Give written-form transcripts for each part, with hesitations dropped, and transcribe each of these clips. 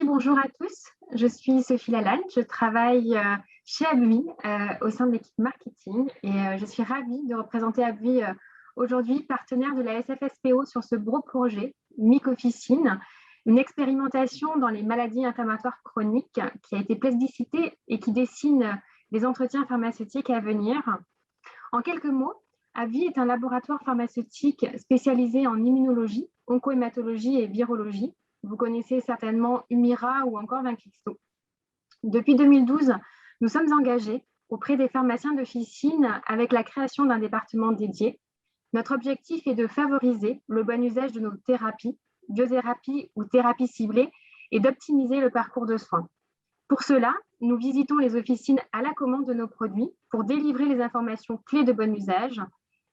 bonjour à tous. Je suis Sophie Lalanne. Je travaille chez Abui au sein de l'équipe marketing et je suis ravie de représenter Abui aujourd'hui, partenaire de la SFSPO sur ce gros projet, Mycofficine, une expérimentation dans les maladies inflammatoires chroniques qui a été plébiscitée et qui dessine les entretiens pharmaceutiques à venir. En quelques mots, Abui est un laboratoire pharmaceutique spécialisé en immunologie, oncohématologie et virologie. Vous connaissez certainement Humira ou encore Vinclixto. Depuis 2012, nous sommes engagés auprès des pharmaciens d'officine avec la création d'un département dédié. Notre objectif est de favoriser le bon usage de nos thérapies, biothérapies ou thérapies ciblées, et d'optimiser le parcours de soins. Pour cela, nous visitons les officines à la commande de nos produits pour délivrer les informations clés de bon usage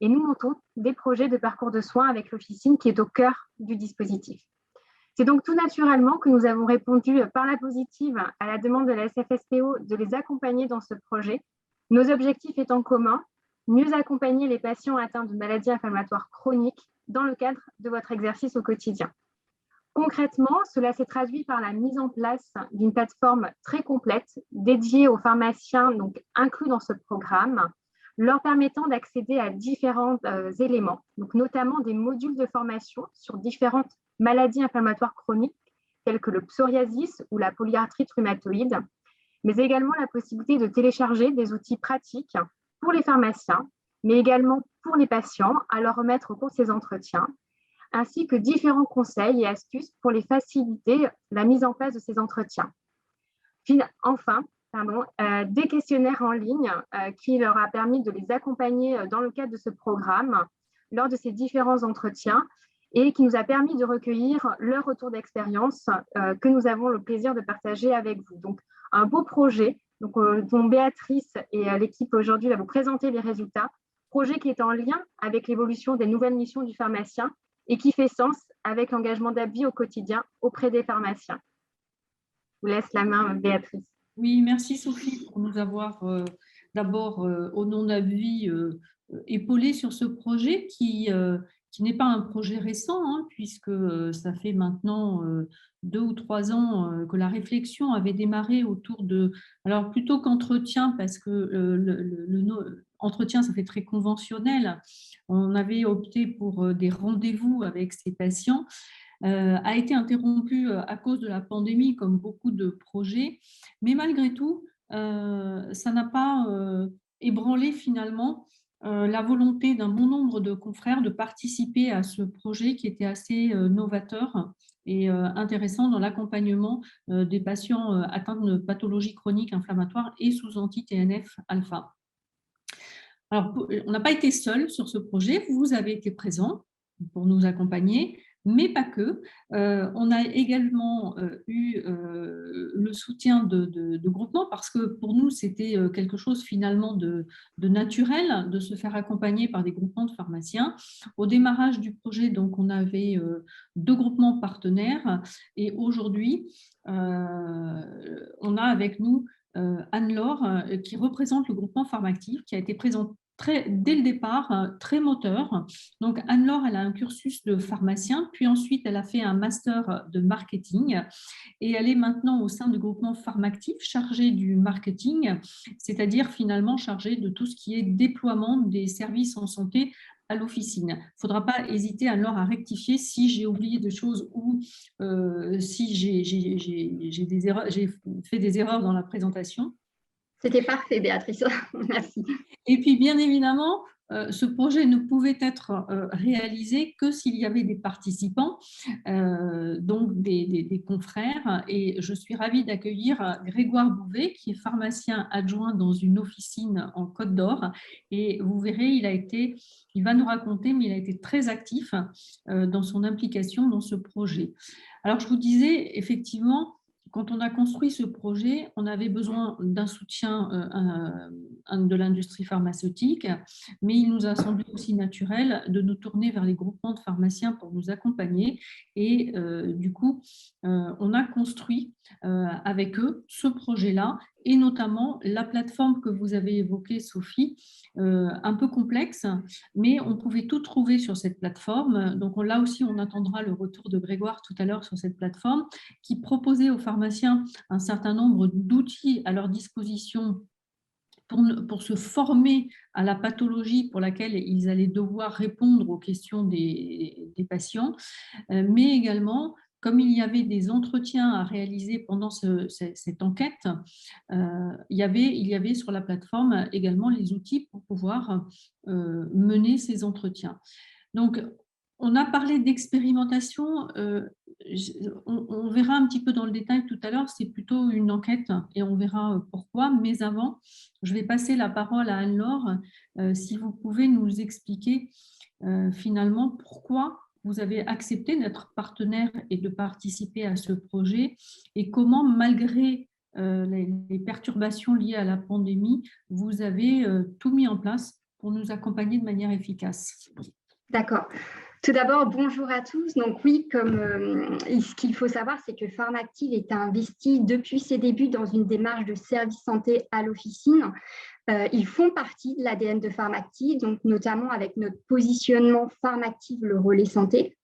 et nous montons des projets de parcours de soins avec l'officine qui est au cœur du dispositif. C'est donc tout naturellement que nous avons répondu par la positive à la demande de la SFSPO de les accompagner dans ce projet. Nos objectifs étant communs, mieux accompagner les patients atteints de maladies inflammatoires chroniques dans le cadre de votre exercice au quotidien. Concrètement, cela s'est traduit par la mise en place d'une plateforme très complète dédiée aux pharmaciens donc inclus dans ce programme, leur permettant d'accéder à différents éléments, donc notamment des modules de formation sur différentes maladies inflammatoires chroniques telles que le psoriasis ou la polyarthrite rhumatoïde, mais également la possibilité de télécharger des outils pratiques pour les pharmaciens, mais également pour les patients à leur remettre au cours de ces entretiens, ainsi que différents conseils et astuces pour les faciliter la mise en place de ces entretiens. Enfin, des questionnaires en ligne qui leur a permis de les accompagner dans le cadre de ce programme lors de ces différents entretiens et qui nous a permis de recueillir leur retour d'expérience que nous avons le plaisir de partager avec vous. Donc, un beau projet dont Béatrice et l'équipe aujourd'hui va vous présenter les résultats, projet qui est en lien avec l'évolution des nouvelles missions du pharmacien et qui fait sens avec l'engagement d'Abui au quotidien auprès des pharmaciens. Je vous laisse la main, Béatrice. Oui, merci Sophie pour nous avoir d'abord, au nom d'Abui, épaulé sur ce projet qui n'est pas un projet récent, hein, puisque ça fait maintenant 2 ou 3 ans que la réflexion avait démarré autour de, alors plutôt qu'entretien, parce que entretien, ça fait très conventionnel, on avait opté pour des rendez-vous avec ces patients, a été interrompu à cause de la pandémie, comme beaucoup de projets. Mais malgré tout, ça n'a pas ébranlé finalement la volonté d'un bon nombre de confrères de participer à ce projet qui était assez novateur et intéressant dans l'accompagnement des patients atteints de pathologies chroniques inflammatoires et sous anti-TNF-alpha. Alors, on n'a pas été seul sur ce projet, vous avez été présents pour nous accompagner, mais pas que. On a également eu le soutien de groupements parce que pour nous, c'était quelque chose finalement de naturel de se faire accompagner par des groupements de pharmaciens. Au démarrage du projet, donc, on avait 2 groupements partenaires et aujourd'hui, on a avec nous Anne-Laure, qui représente le groupement Pharmactive, qui a été présent dès le départ, très moteur. Donc Anne-Laure, elle a un cursus de pharmacien, puis ensuite elle a fait un master de marketing et elle est maintenant au sein du groupement Pharmactive, chargée du marketing, c'est-à-dire finalement chargée de tout ce qui est déploiement des services en santé à l'officine. Il ne faudra pas hésiter alors à rectifier si j'ai oublié des choses ou si j'ai fait des erreurs dans la présentation. C'était parfait, Béatrice. Merci. Et puis, bien évidemment, ce projet ne pouvait être réalisé que s'il y avait des participants, donc des confrères. Et je suis ravie d'accueillir Grégoire Bouvet, qui est pharmacien adjoint dans une officine en Côte d'Or. Et vous verrez, il va nous raconter, mais il a été très actif dans son implication dans ce projet. Alors, je vous disais, effectivement, quand on a construit ce projet, on avait besoin d'un soutien de l'industrie pharmaceutique, mais il nous a semblé aussi naturel de nous tourner vers les groupements de pharmaciens pour nous accompagner. Et du coup, on a construit avec eux ce projet-là, et notamment la plateforme que vous avez évoquée, Sophie, un peu complexe, mais on pouvait tout trouver sur cette plateforme. Donc là aussi, on attendra le retour de Grégoire tout à l'heure sur cette plateforme qui proposait aux pharmaciens un certain nombre d'outils à leur disposition pour se former à la pathologie pour laquelle ils allaient devoir répondre aux questions des patients, mais également, comme il y avait des entretiens à réaliser pendant cette enquête, il y avait sur la plateforme également les outils pour pouvoir mener ces entretiens. Donc, on a parlé d'expérimentation, on verra un petit peu dans le détail tout à l'heure, c'est plutôt une enquête et on verra pourquoi, mais avant, je vais passer la parole à Anne-Laure, si vous pouvez nous expliquer finalement pourquoi vous avez accepté d'être partenaire et de participer à ce projet et comment, malgré les perturbations liées à la pandémie, vous avez tout mis en place pour nous accompagner de manière efficace. D'accord. Tout d'abord, bonjour à tous. Donc oui, comme ce qu'il faut savoir, c'est que Pharmactive est investi depuis ses débuts dans une démarche de service santé à l'officine. Ils font partie de l'ADN de Pharmactive, donc notamment avec notre positionnement Pharmactive, le relais santé.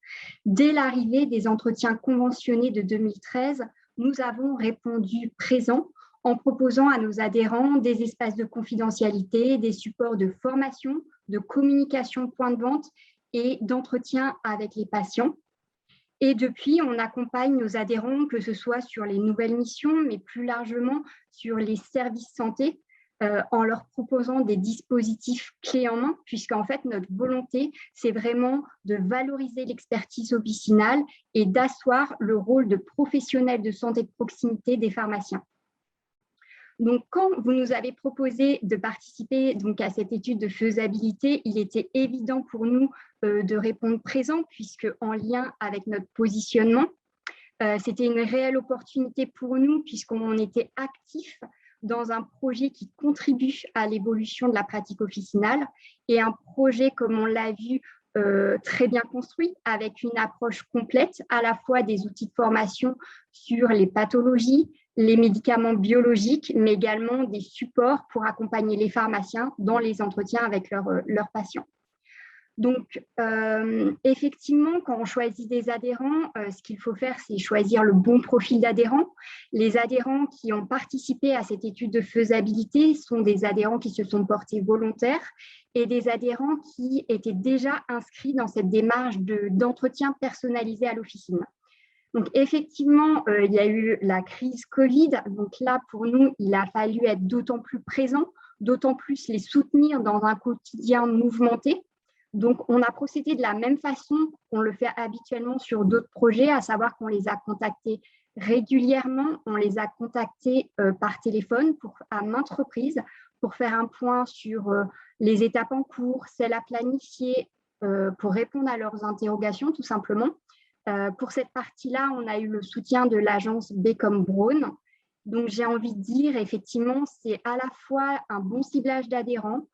Dès l'arrivée des entretiens conventionnés de 2013, nous avons répondu présent en proposant à nos adhérents des espaces de confidentialité, des supports de formation, de communication point de vente et d'entretien avec les patients. Et depuis, on accompagne nos adhérents, que ce soit sur les nouvelles missions, mais plus largement sur les services santé, en leur proposant des dispositifs clés en main, puisqu'en fait, notre volonté, c'est vraiment de valoriser l'expertise officinale et d'asseoir le rôle de professionnel de santé de proximité des pharmaciens. Donc, quand vous nous avez proposé de participer donc, à cette étude de faisabilité, il était évident pour nous de répondre présent, puisque en lien avec notre positionnement, c'était une réelle opportunité pour nous, puisqu'on était actifs dans un projet qui contribue à l'évolution de la pratique officinale et un projet, comme on l'a vu, très bien construit, avec une approche complète, à la fois des outils de formation sur les pathologies, les médicaments biologiques, mais également des supports pour accompagner les pharmaciens dans les entretiens avec leurs patients. Donc, effectivement, quand on choisit des adhérents, ce qu'il faut faire, c'est choisir le bon profil d'adhérents. Les adhérents qui ont participé à cette étude de faisabilité sont des adhérents qui se sont portés volontaires et des adhérents qui étaient déjà inscrits dans cette démarche d'entretien personnalisé à l'officine. Donc, effectivement, il y a eu la crise Covid. Donc là, pour nous, il a fallu être d'autant plus présent, d'autant plus les soutenir dans un quotidien mouvementé. Donc, on a procédé de la même façon qu'on le fait habituellement sur d'autres projets, à savoir qu'on les a contactés régulièrement, on les a contactés par téléphone à maintes reprises pour faire un point sur les étapes en cours, celles à planifier, pour répondre à leurs interrogations tout simplement. Pour cette partie-là, on a eu le soutien de l'agence B comme Braun. Donc, j'ai envie de dire, effectivement, c'est à la fois un bon ciblage d'adhérents,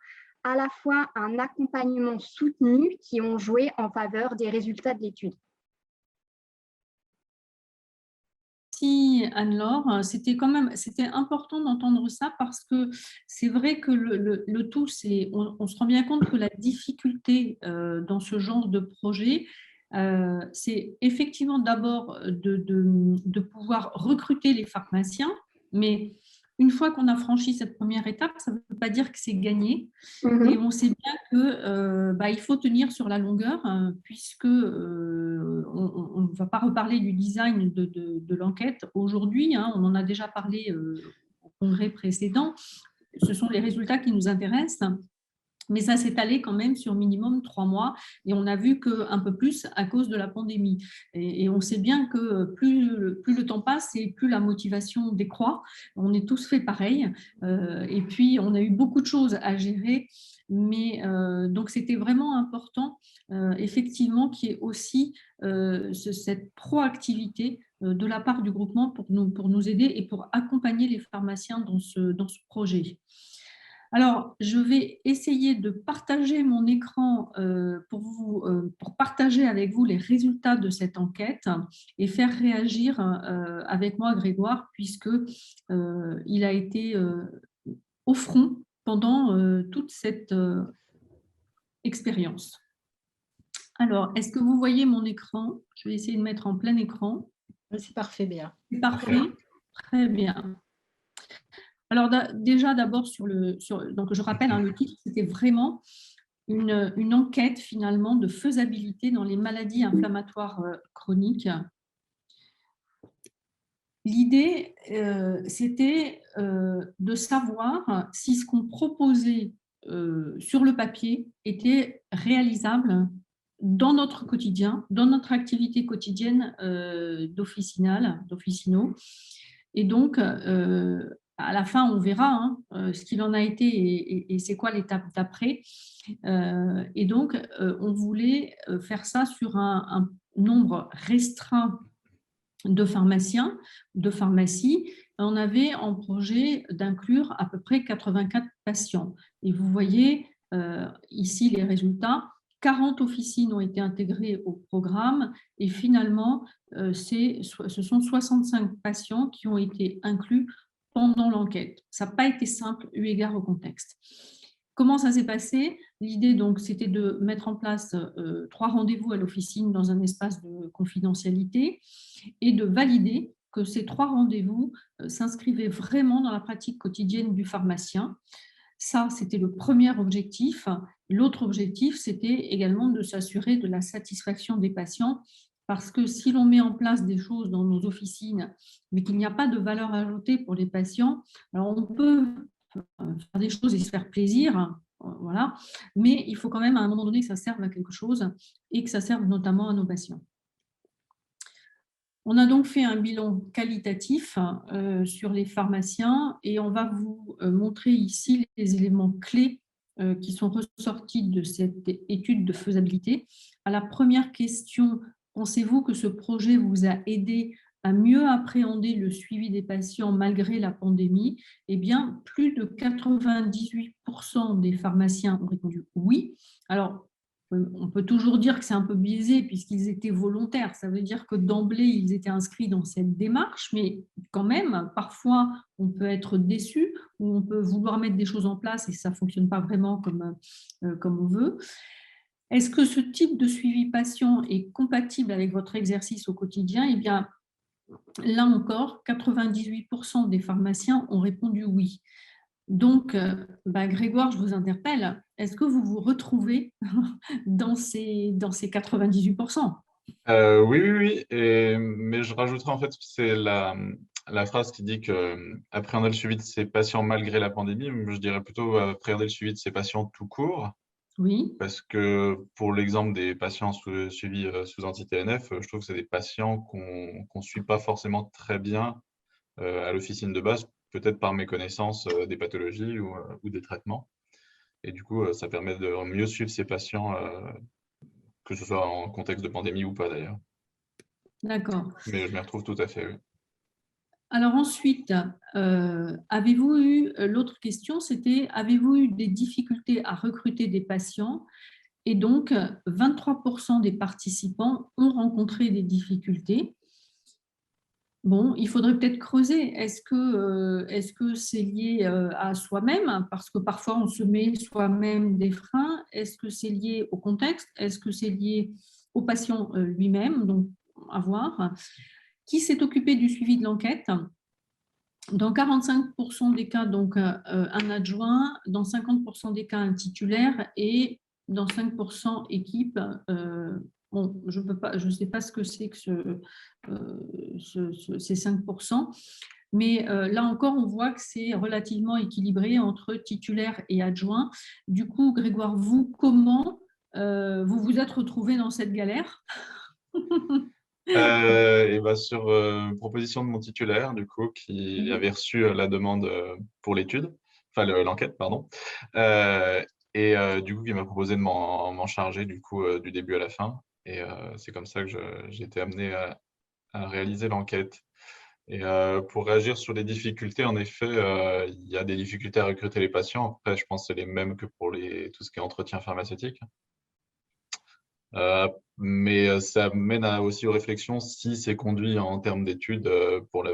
à la fois un accompagnement soutenu qui ont joué en faveur des résultats de l'étude. Merci Anne-Laure, c'était important d'entendre ça parce que c'est vrai que le tout, on se rend bien compte que la difficulté dans ce genre de projet, c'est effectivement d'abord de pouvoir recruter les pharmaciens, mais une fois qu'on a franchi cette première étape, ça ne veut pas dire que c'est gagné. Et on sait bien que il faut tenir sur la longueur, puisque on ne va pas reparler du design de l'enquête aujourd'hui. On en a déjà parlé au congrès précédent. Ce sont les résultats qui nous intéressent. Mais ça s'est allé quand même sur minimum 3 mois et on a vu qu'un peu plus à cause de la pandémie. Et on sait bien que plus le temps passe et plus la motivation décroît. On est tous fait pareil. Et puis, on a eu beaucoup de choses à gérer. Mais donc, c'était vraiment important, effectivement, qu'il y ait aussi cette proactivité de la part du groupement pour nous aider et pour accompagner les pharmaciens dans ce projet. Alors, je vais essayer de partager mon écran pour partager avec vous les résultats de cette enquête et faire réagir avec moi Grégoire, puisque il a été au front pendant toute cette expérience. Alors, est-ce que vous voyez mon écran? Je vais essayer de mettre en plein écran. C'est parfait, bien. Parfait, très bien. Alors déjà, d'abord, donc je rappelle, le titre, c'était vraiment une enquête finalement de faisabilité dans les maladies inflammatoires chroniques. L'idée, c'était de savoir si ce qu'on proposait sur le papier était réalisable dans notre quotidien, dans notre activité quotidienne d'officinaux. Et donc, à la fin, on verra ce qu'il en a été et c'est quoi l'étape d'après. Et donc, on voulait faire ça sur un nombre restreint de pharmaciens, de pharmacies. On avait en projet d'inclure à peu près 84 patients. Et vous voyez ici les résultats. 40 officines ont été intégrées au programme et finalement, ce sont 65 patients qui ont été inclus pendant l'enquête. Ça n'a pas été simple eu égard au contexte. Comment ça s'est passé? L'idée, donc, c'était de mettre en place 3 rendez-vous à l'officine dans un espace de confidentialité et de valider que ces 3 rendez-vous s'inscrivaient vraiment dans la pratique quotidienne du pharmacien. Ça, c'était le premier objectif. L'autre objectif, c'était également de s'assurer de la satisfaction des patients, parce que si l'on met en place des choses dans nos officines, mais qu'il n'y a pas de valeur ajoutée pour les patients, alors on peut faire des choses et se faire plaisir, voilà, mais il faut quand même à un moment donné que ça serve à quelque chose et que ça serve notamment à nos patients. On a donc fait un bilan qualitatif sur les pharmaciens et on va vous montrer ici les éléments clés qui sont ressortis de cette étude de faisabilité. À la première question, pensez-vous que ce projet vous a aidé à mieux appréhender le suivi des patients malgré la pandémie? Eh bien, plus de 98% des pharmaciens ont répondu oui. Alors, on peut toujours dire que c'est un peu biaisé puisqu'ils étaient volontaires. Ça veut dire que d'emblée, ils étaient inscrits dans cette démarche, mais quand même, parfois, on peut être déçu ou on peut vouloir mettre des choses en place et ça ne fonctionne pas vraiment comme on veut. Est-ce que ce type de suivi patient est compatible avec votre exercice au quotidien? Eh bien, là encore, 98% des pharmaciens ont répondu oui. Donc, Grégoire, je vous interpelle. Est-ce que vous vous retrouvez dans ces 98%? Oui. Mais je rajouterais en fait que c'est la phrase qui dit que appréhender le suivi de ses patients malgré la pandémie. Je dirais plutôt appréhender le suivi de ses patients tout court. Oui. Parce que pour l'exemple des patients suivis sous anti-TNF, je trouve que c'est des patients qu'on ne suit pas forcément très bien à l'officine de base, peut-être par méconnaissance des pathologies ou des traitements. Et du coup, ça permet de mieux suivre ces patients, que ce soit en contexte de pandémie ou pas d'ailleurs. D'accord. Mais je m'y retrouve tout à fait, oui. Alors ensuite, avez-vous eu, l'autre question, c'était, avez-vous eu des difficultés à recruter des patients? Et donc, 23% des participants ont rencontré des difficultés. Bon, il faudrait peut-être creuser. Est-ce que c'est lié à soi-même? Parce que parfois, on se met soi-même des freins. Est-ce que c'est lié au contexte? Est-ce que c'est lié au patient lui-même? Donc, à voir. Qui s'est occupé du suivi de l'enquête? Dans 45% des cas, donc, un adjoint. Dans 50% des cas, un titulaire. Et dans 5% équipe. Bon, je ne sais pas ce que c'est que ces 5%, mais là encore, on voit que c'est relativement équilibré entre titulaire et adjoint. Du coup, Grégoire, vous, comment vous vous êtes retrouvé dans cette galère? Et sur proposition de mon titulaire, du coup, qui avait reçu la demande pour l'étude, enfin l'enquête, pardon, du coup, qui m'a proposé de m'en charger du coup du début à la fin. Et c'est comme ça que j'ai été amené à réaliser l'enquête. Et pour réagir sur les difficultés, en effet, il y a des difficultés à recruter les patients. Après, je pense que c'est les mêmes que pour tout ce qui est entretien pharmaceutique. Mais ça mène aussi aux réflexions si c'est conduit en termes d'études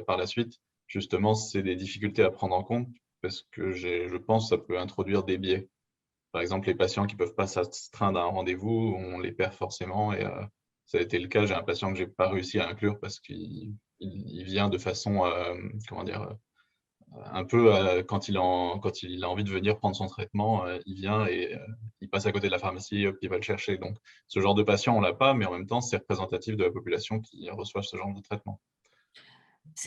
par la suite. Justement, c'est des difficultés à prendre en compte parce que je pense que ça peut introduire des biais. Par exemple, les patients qui ne peuvent pas s'astreindre à un rendez-vous, on les perd forcément. Et ça a été le cas. J'ai un patient que je n'ai pas réussi à inclure parce qu'il vient de façon, comment dire, un peu quand il a envie de venir prendre son traitement, il vient et il passe à côté de la pharmacie, hop, il va le chercher. Donc, ce genre de patient, on ne l'a pas, mais en même temps, c'est représentatif de la population qui reçoit ce genre de traitement.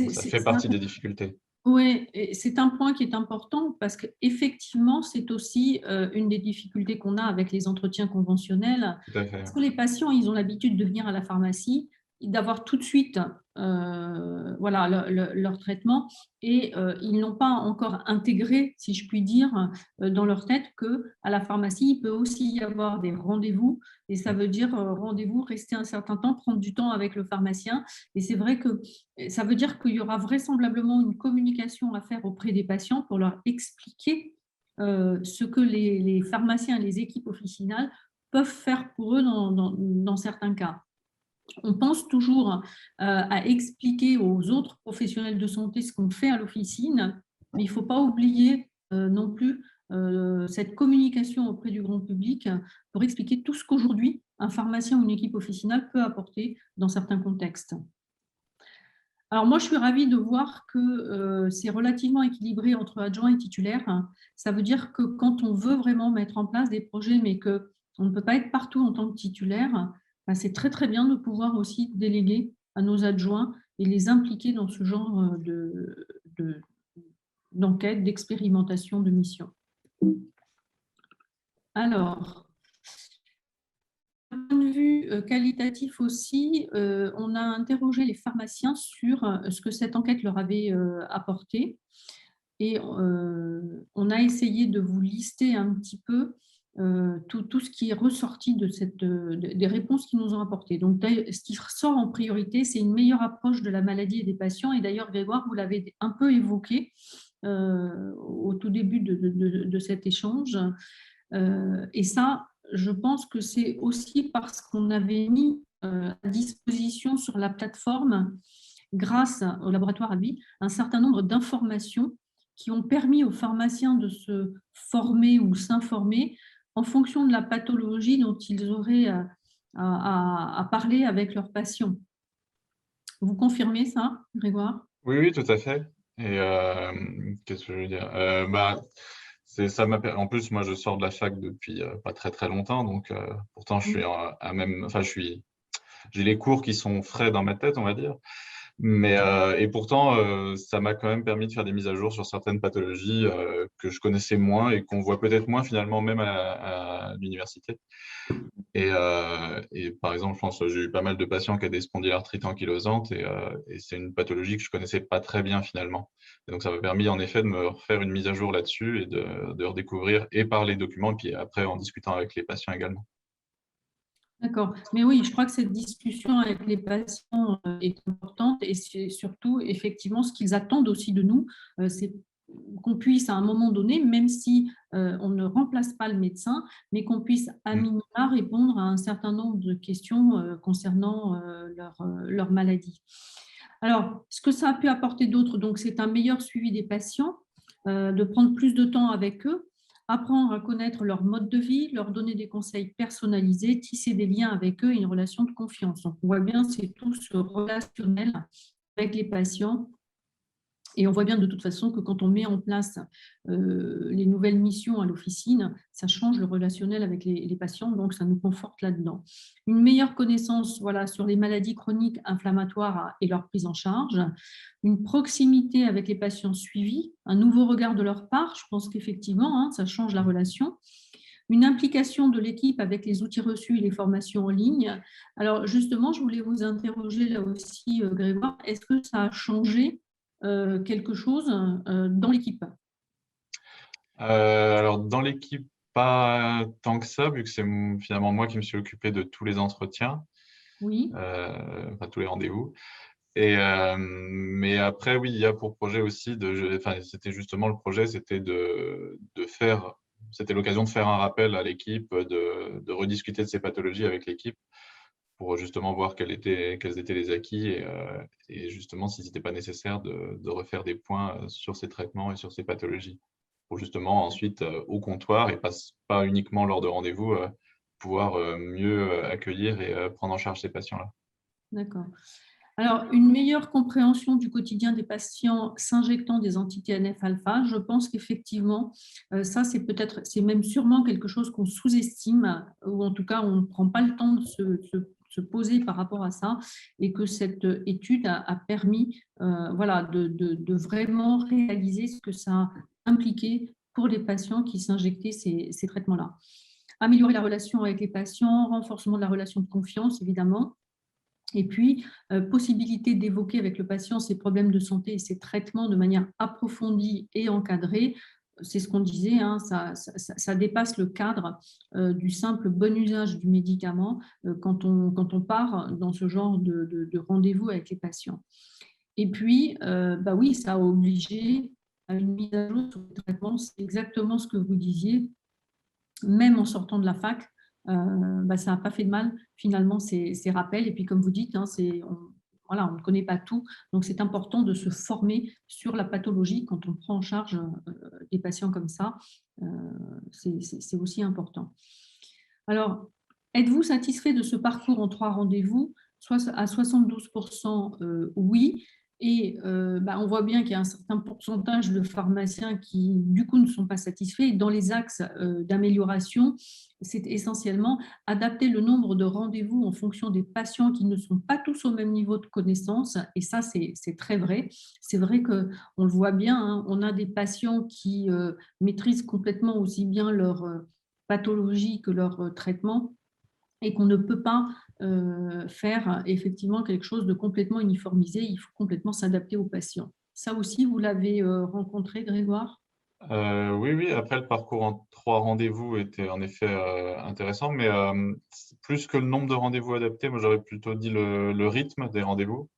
Donc, ça fait partie des difficultés. Oui, c'est un point qui est important parce qu'effectivement, c'est aussi une des difficultés qu'on a avec les entretiens conventionnels. Tout à fait. Parce que les patients, ils ont l'habitude de venir à la pharmacie, d'avoir tout de suite voilà, leur traitement et ils n'ont pas encore intégré, si je puis dire, dans leur tête qu'à la pharmacie, il peut aussi y avoir des rendez-vous et ça veut dire rendez-vous, rester un certain temps, prendre du temps avec le pharmacien. Et c'est vrai que ça veut dire qu'il y aura vraisemblablement une communication à faire auprès des patients pour leur expliquer ce que les pharmaciens et les équipes officinales peuvent faire pour eux dans certains cas. On pense toujours à expliquer aux autres professionnels de santé ce qu'on fait à l'officine, mais il ne faut pas oublier non plus cette communication auprès du grand public pour expliquer tout ce qu'aujourd'hui un pharmacien ou une équipe officinale peut apporter dans certains contextes. Alors moi, je suis ravie de voir que c'est relativement équilibré entre adjoints et titulaires. Ça veut dire que quand on veut vraiment mettre en place des projets, mais qu'on ne peut pas être partout en tant que titulaire, ben c'est très très bien de pouvoir aussi déléguer à nos adjoints et les impliquer dans ce genre d'enquête, d'expérimentation, de mission. Alors, d'un point de vue qualitatif aussi, on a interrogé les pharmaciens sur ce que cette enquête leur avait apporté et on a essayé de vous lister un petit peu tout ce qui est ressorti des réponses qu'ils nous ont apportées. Donc, ce qui ressort en priorité, c'est une meilleure approche de la maladie et des patients. Et d'ailleurs, Grégoire, vous l'avez un peu évoqué au tout début de cet échange. Et ça, je pense que c'est aussi parce qu'on avait mis à disposition sur la plateforme, grâce au laboratoire AbbVie, un certain nombre d'informations qui ont permis aux pharmaciens de se former ou s'informer en fonction de la pathologie dont ils auraient à parler avec leurs patients. Vous confirmez ça, Grégoire? Oui, oui, tout à fait. Et qu'est-ce que je veux dire en plus, moi, je sors de la fac depuis pas très très longtemps, donc pourtant, je suis j'ai les cours qui sont frais dans ma tête, on va dire. Mais et pourtant, ça m'a quand même permis de faire des mises à jour sur certaines pathologies que je connaissais moins et qu'on voit peut-être moins finalement même à l'université. Et par exemple, je pense que j'ai eu pas mal de patients qui ont des spondylarthrites ankylosante et c'est une pathologie que je connaissais pas très bien finalement. Et donc, ça m'a permis en effet de me refaire une mise à jour là-dessus et de redécouvrir et par les documents et puis après en discutant avec les patients également. D'accord. Mais oui, je crois que cette discussion avec les patients est importante et c'est surtout effectivement ce qu'ils attendent aussi de nous, c'est qu'on puisse à un moment donné, même si on ne remplace pas le médecin, mais qu'on puisse à minima répondre à un certain nombre de questions concernant leur maladie. Alors, ce que ça a pu apporter d'autre, donc c'est un meilleur suivi des patients, de prendre plus de temps avec eux, apprendre à connaître leur mode de vie, leur donner des conseils personnalisés, tisser des liens avec eux et une relation de confiance. Donc, on voit bien, c'est tout ce relationnel avec les patients. Et on voit bien de toute façon que quand on met en place les nouvelles missions à l'officine, ça change le relationnel avec les patients, donc ça nous conforte là-dedans. Une meilleure connaissance sur les maladies chroniques inflammatoires et leur prise en charge, une proximité avec les patients suivis, un nouveau regard de leur part, je pense qu'effectivement, ça change la relation. Une implication de l'équipe avec les outils reçus et les formations en ligne. Alors justement, je voulais vous interroger là aussi, Grégoire, est-ce que ça a changé quelque chose dans l'équipe? Alors, dans l'équipe, pas tant que ça, vu que c'est finalement moi qui me suis occupé de tous les entretiens, Oui. tous les rendez-vous. Mais après, oui, il y a pour projet aussi enfin, c'était justement le projet, c'était c'était l'occasion de faire un rappel à l'équipe, de rediscuter de ces pathologies avec l'équipe pour justement voir quels étaient les acquis et justement si ce n'était pas nécessaire de refaire des points sur ces traitements et sur ces pathologies pour justement ensuite au comptoir et pas uniquement lors de rendez-vous pouvoir mieux accueillir et prendre en charge ces patients-là. D'accord. Alors, une meilleure compréhension du quotidien des patients s'injectant des anti-TNF-alpha, je pense qu'effectivement, ça, c'est même sûrement quelque chose qu'on sous-estime, ou en tout cas, on ne prend pas le temps de se poser par rapport à ça, et que cette étude a permis voilà, de vraiment réaliser ce que ça impliquait pour les patients qui s'injectaient ces traitements-là. Améliorer la relation avec les patients, renforcement de la relation de confiance, évidemment. Et puis, possibilité d'évoquer avec le patient ses problèmes de santé et ses traitements de manière approfondie et encadrée. C'est ce qu'on disait, hein, ça dépasse le cadre du simple bon usage du médicament quand on part dans ce genre de rendez-vous avec les patients. Et puis, bah oui, ça a obligé à une mise à jour sur le traitement. C'est exactement ce que vous disiez. Même en sortant de la fac, bah, ça n'a pas fait de mal, finalement, ces rappels. Et puis, comme vous dites, hein, voilà, on ne connaît pas tout. Donc, c'est important de se former sur la pathologie quand on prend en charge des patients comme ça. C'est aussi important. Alors, êtes-vous satisfait de ce parcours en 3 rendez-vous? Soit à 72% oui. Et bah, on voit bien qu'il y a un certain pourcentage de pharmaciens qui, du coup, ne sont pas satisfaits. Dans les axes d'amélioration, c'est essentiellement adapter le nombre de rendez-vous en fonction des patients qui ne sont pas tous au même niveau de connaissance. Et ça, c'est très vrai. C'est vrai qu'on le voit bien, hein, on a des patients qui maîtrisent complètement aussi bien leur pathologie que leur traitement et qu'on ne peut pas faire effectivement quelque chose de complètement uniformisé. Il faut complètement s'adapter aux patients. Ça aussi, vous l'avez rencontré, Grégoire? Oui, oui. Après, le parcours en 3 rendez-vous était en effet intéressant, mais plus que le nombre de rendez-vous adaptés, moi j'aurais plutôt dit le rythme des rendez-vous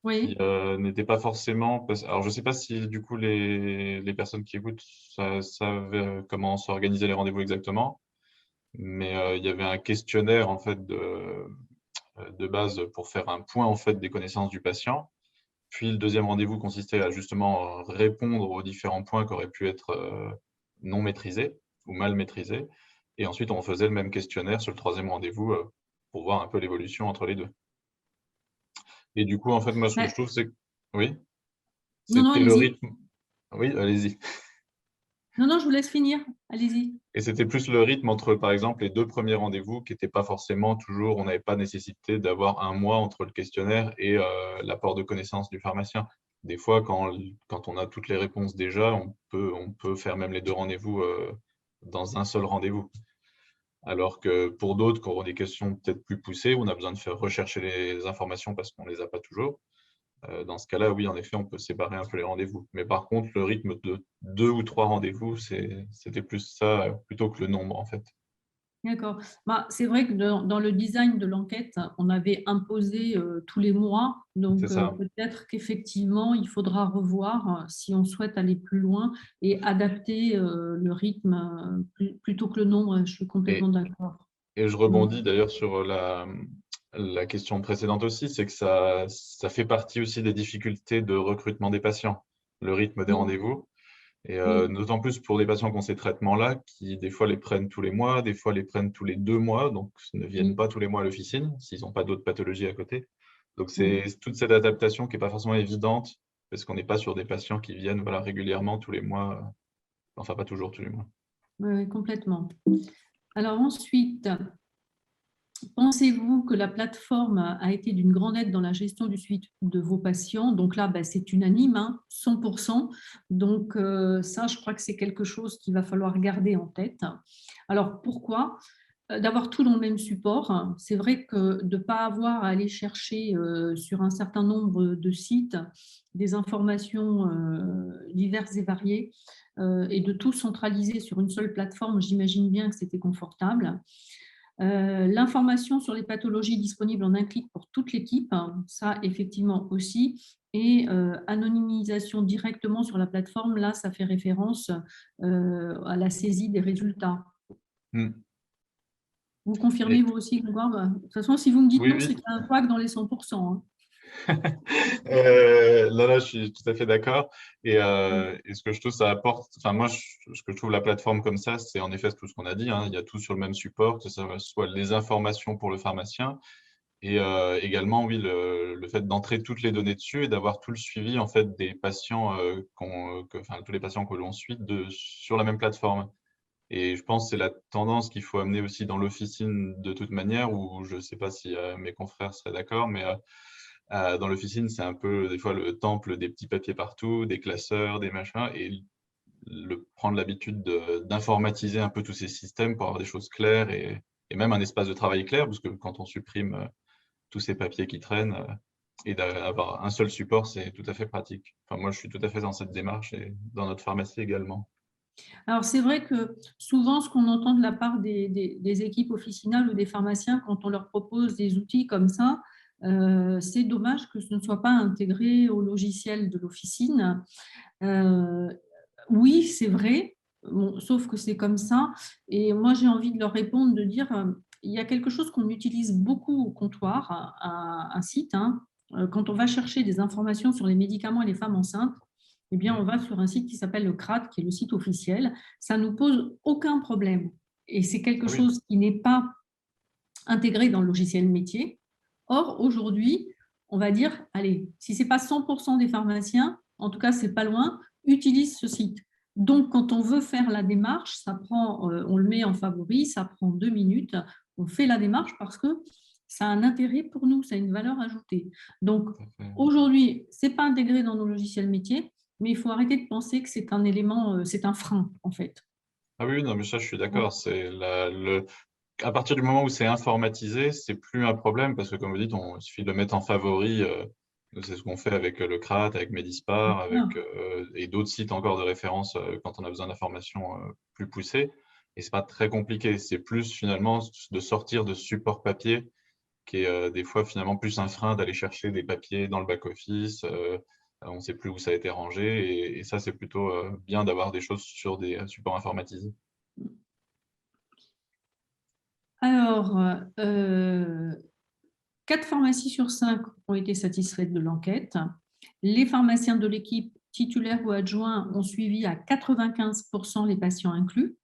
qui Oui. n'était pas forcément. Alors, je ne sais pas si du coup les personnes qui écoutent savent comment s'organiser les rendez-vous exactement, mais il y avait un questionnaire en fait de base pour faire un point en fait des connaissances du patient. Puis le deuxième rendez-vous consistait à justement répondre aux différents points qui auraient pu être non maîtrisés ou mal maîtrisés. Et ensuite, on faisait le même questionnaire sur le troisième rendez-vous pour voir un peu l'évolution entre les deux. Et du coup, en fait, moi, ce que je trouve, c'est que oui, Non, non, c'était le allez-y. rythme. Oui, allez-y. Non, non, je vous laisse finir. Allez-y. Et c'était plus le rythme entre, par exemple, les 2 premiers rendez-vous qui n'étaient pas forcément toujours, on n'avait pas nécessité d'avoir un mois entre le questionnaire et l'apport de connaissances du pharmacien. Des fois, quand on a toutes les réponses déjà, on peut faire même les 2 rendez-vous dans un seul rendez-vous. Alors que pour d'autres, qui auront des questions peut-être plus poussées, on a besoin de faire rechercher les informations parce qu'on ne les a pas toujours. Dans ce cas-là, oui, en effet, on peut séparer un peu les rendez-vous. Mais par contre, le rythme de 2 ou 3 rendez-vous, c'était plus ça plutôt que le nombre, en fait. D'accord. Bah, c'est vrai que dans le design de l'enquête, on avait imposé tous les mois. C'est Donc, ça. peut-être qu'effectivement, il faudra revoir si on souhaite aller plus loin et adapter le rythme plutôt que le nombre. Je suis complètement Et, d'accord. et je Mm. rebondis d'ailleurs sur la question précédente aussi, c'est que ça fait partie aussi des difficultés de recrutement des patients, le rythme des Oui, rendez-vous. Et oui, d'autant plus pour des patients qui ont ces traitements-là, qui des fois les prennent tous les mois, des fois les prennent tous les 2 mois, donc ne viennent oui, pas tous les mois à l'officine s'ils n'ont pas d'autres pathologies à côté. Donc c'est oui. toute cette adaptation qui n'est pas forcément évidente, parce qu'on n'est pas sur des patients qui viennent voilà, régulièrement tous les mois, enfin pas toujours tous les mois. Oui, oui, complètement. Alors ensuite, pensez-vous que la plateforme a été d'une grande aide dans la gestion du suivi de vos patients? Donc là, c'est unanime, hein, 100%. Donc ça, je crois que c'est quelque chose qu'il va falloir garder en tête. Alors pourquoi? D'avoir tout dans le même support. C'est vrai que de ne pas avoir à aller chercher sur un certain nombre de sites des informations diverses et variées et de tout centraliser sur une seule plateforme, j'imagine bien que c'était confortable. L'information sur les pathologies disponibles en un clic pour toute l'équipe, hein, ça effectivement aussi. Et anonymisation directement sur la plateforme, là, ça fait référence à la saisie des résultats. Vous confirmez, vous aussi, Grégoire? De toute façon, si vous me dites Oui, non, c'est oui. qu'il y a un couac dans les 100%. Hein. Non, je suis tout à fait d'accord. Et ce que je trouve, ça apporte, enfin, moi, ce que je trouve la plateforme comme ça, c'est en effet tout ce qu'on a dit, hein. Il y a tout sur le même support, que ce soit les informations pour le pharmacien et également, oui, le fait d'entrer toutes les données dessus et d'avoir tout le suivi en fait des patients, enfin, tous les patients que l'on suit sur la même plateforme. Et je pense que c'est la tendance qu'il faut amener aussi dans l'officine de toute manière, ou je ne sais pas si mes confrères seraient d'accord, mais dans l'officine, c'est un peu des fois le temple des petits papiers partout, des classeurs, des machins, et prendre l'habitude d'informatiser un peu tous ces systèmes pour avoir des choses claires et même un espace de travail clair, parce que quand on supprime tous ces papiers qui traînent, et d'avoir un seul support, c'est tout à fait pratique. Enfin, moi, je suis tout à fait dans cette démarche et dans notre pharmacie également. Alors, c'est vrai que souvent, ce qu'on entend de la part des équipes officinales ou des pharmaciens quand on leur propose des outils comme ça, c'est dommage que ce ne soit pas intégré au logiciel de l'officine. Oui, c'est vrai, bon, sauf que c'est comme ça. Et moi, j'ai envie de leur répondre, de dire, il y a quelque chose qu'on utilise beaucoup au comptoir, un site. Hein. Quand on va chercher des informations sur les médicaments et les femmes enceintes, eh bien, on va sur un site qui s'appelle le CRAT, qui est le site officiel. Ça ne nous pose aucun problème. Et c'est quelque chose qui n'est pas intégré dans le logiciel métier. Or, aujourd'hui, on va dire, allez, si ce n'est pas 100% des pharmaciens, en tout cas, c'est pas loin, utilisent ce site. Donc, quand on veut faire la démarche, ça prend, on le met en favori, ça prend 2 minutes, on fait la démarche parce que ça a un intérêt pour nous, ça a une valeur ajoutée. Donc, aujourd'hui, ce n'est pas intégré dans nos logiciels métiers, mais il faut arrêter de penser que c'est un élément, c'est un frein, en fait. Ah oui, non, mais ça, je suis d'accord. À partir du moment où c'est informatisé, c'est plus un problème parce que, comme vous dites, il suffit de le mettre en favori. C'est ce qu'on fait avec le CRAT, avec Medispar, et d'autres sites encore de référence quand on a besoin d'informations plus poussées. Et c'est pas très compliqué. C'est plus finalement de sortir de ce support papier qui est des fois finalement plus un frein d'aller chercher des papiers dans le back-office. On ne sait plus où ça a été rangé. Et ça, c'est plutôt bien d'avoir des choses sur des supports informatisés. Alors, 4 pharmacies sur 5 ont été satisfaites de l'enquête. Les pharmaciens de l'équipe titulaires ou adjoints ont suivi à 95% les patients inclus.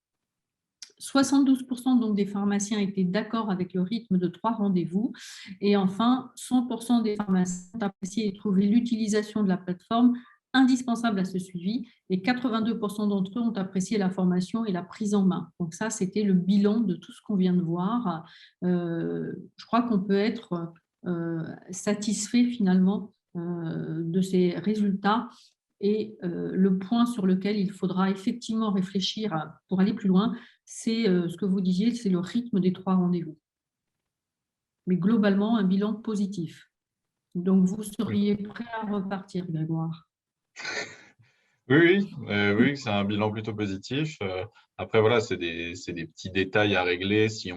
72% donc des pharmaciens étaient d'accord avec le rythme de 3 rendez-vous. Et enfin, 100% des pharmaciens ont apprécié et trouvé l'utilisation de la plateforme indispensable à ce suivi. Et 82% d'entre eux ont apprécié la formation et la prise en main. Donc ça, c'était le bilan de tout ce qu'on vient de voir. Je crois qu'on peut être satisfait finalement de ces résultats. Et le point sur lequel il faudra effectivement réfléchir pour aller plus loin, c'est ce que vous disiez, c'est le rythme des 3 rendez-vous. Mais globalement, un bilan positif. Donc, vous seriez prêt à repartir, Grégoire? Oui, c'est un bilan plutôt positif. Après, voilà, c'est des petits détails à régler si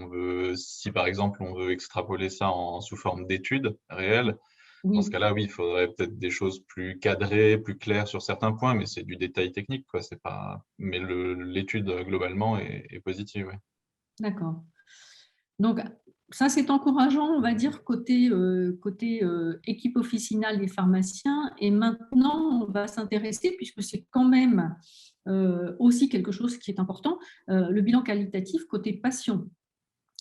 par exemple on veut extrapoler ça sous forme d'études réelles. Dans ce cas-là, oui, il faudrait peut-être des choses plus cadrées, plus claires sur certains points, mais c'est du détail technique, quoi. C'est pas... Mais l'étude globalement est positive. Ouais. D'accord. Donc, ça, c'est encourageant, on va dire, côté équipe officinale des pharmaciens. Et maintenant, on va s'intéresser, puisque c'est quand même aussi quelque chose qui est important, le bilan qualitatif côté patient.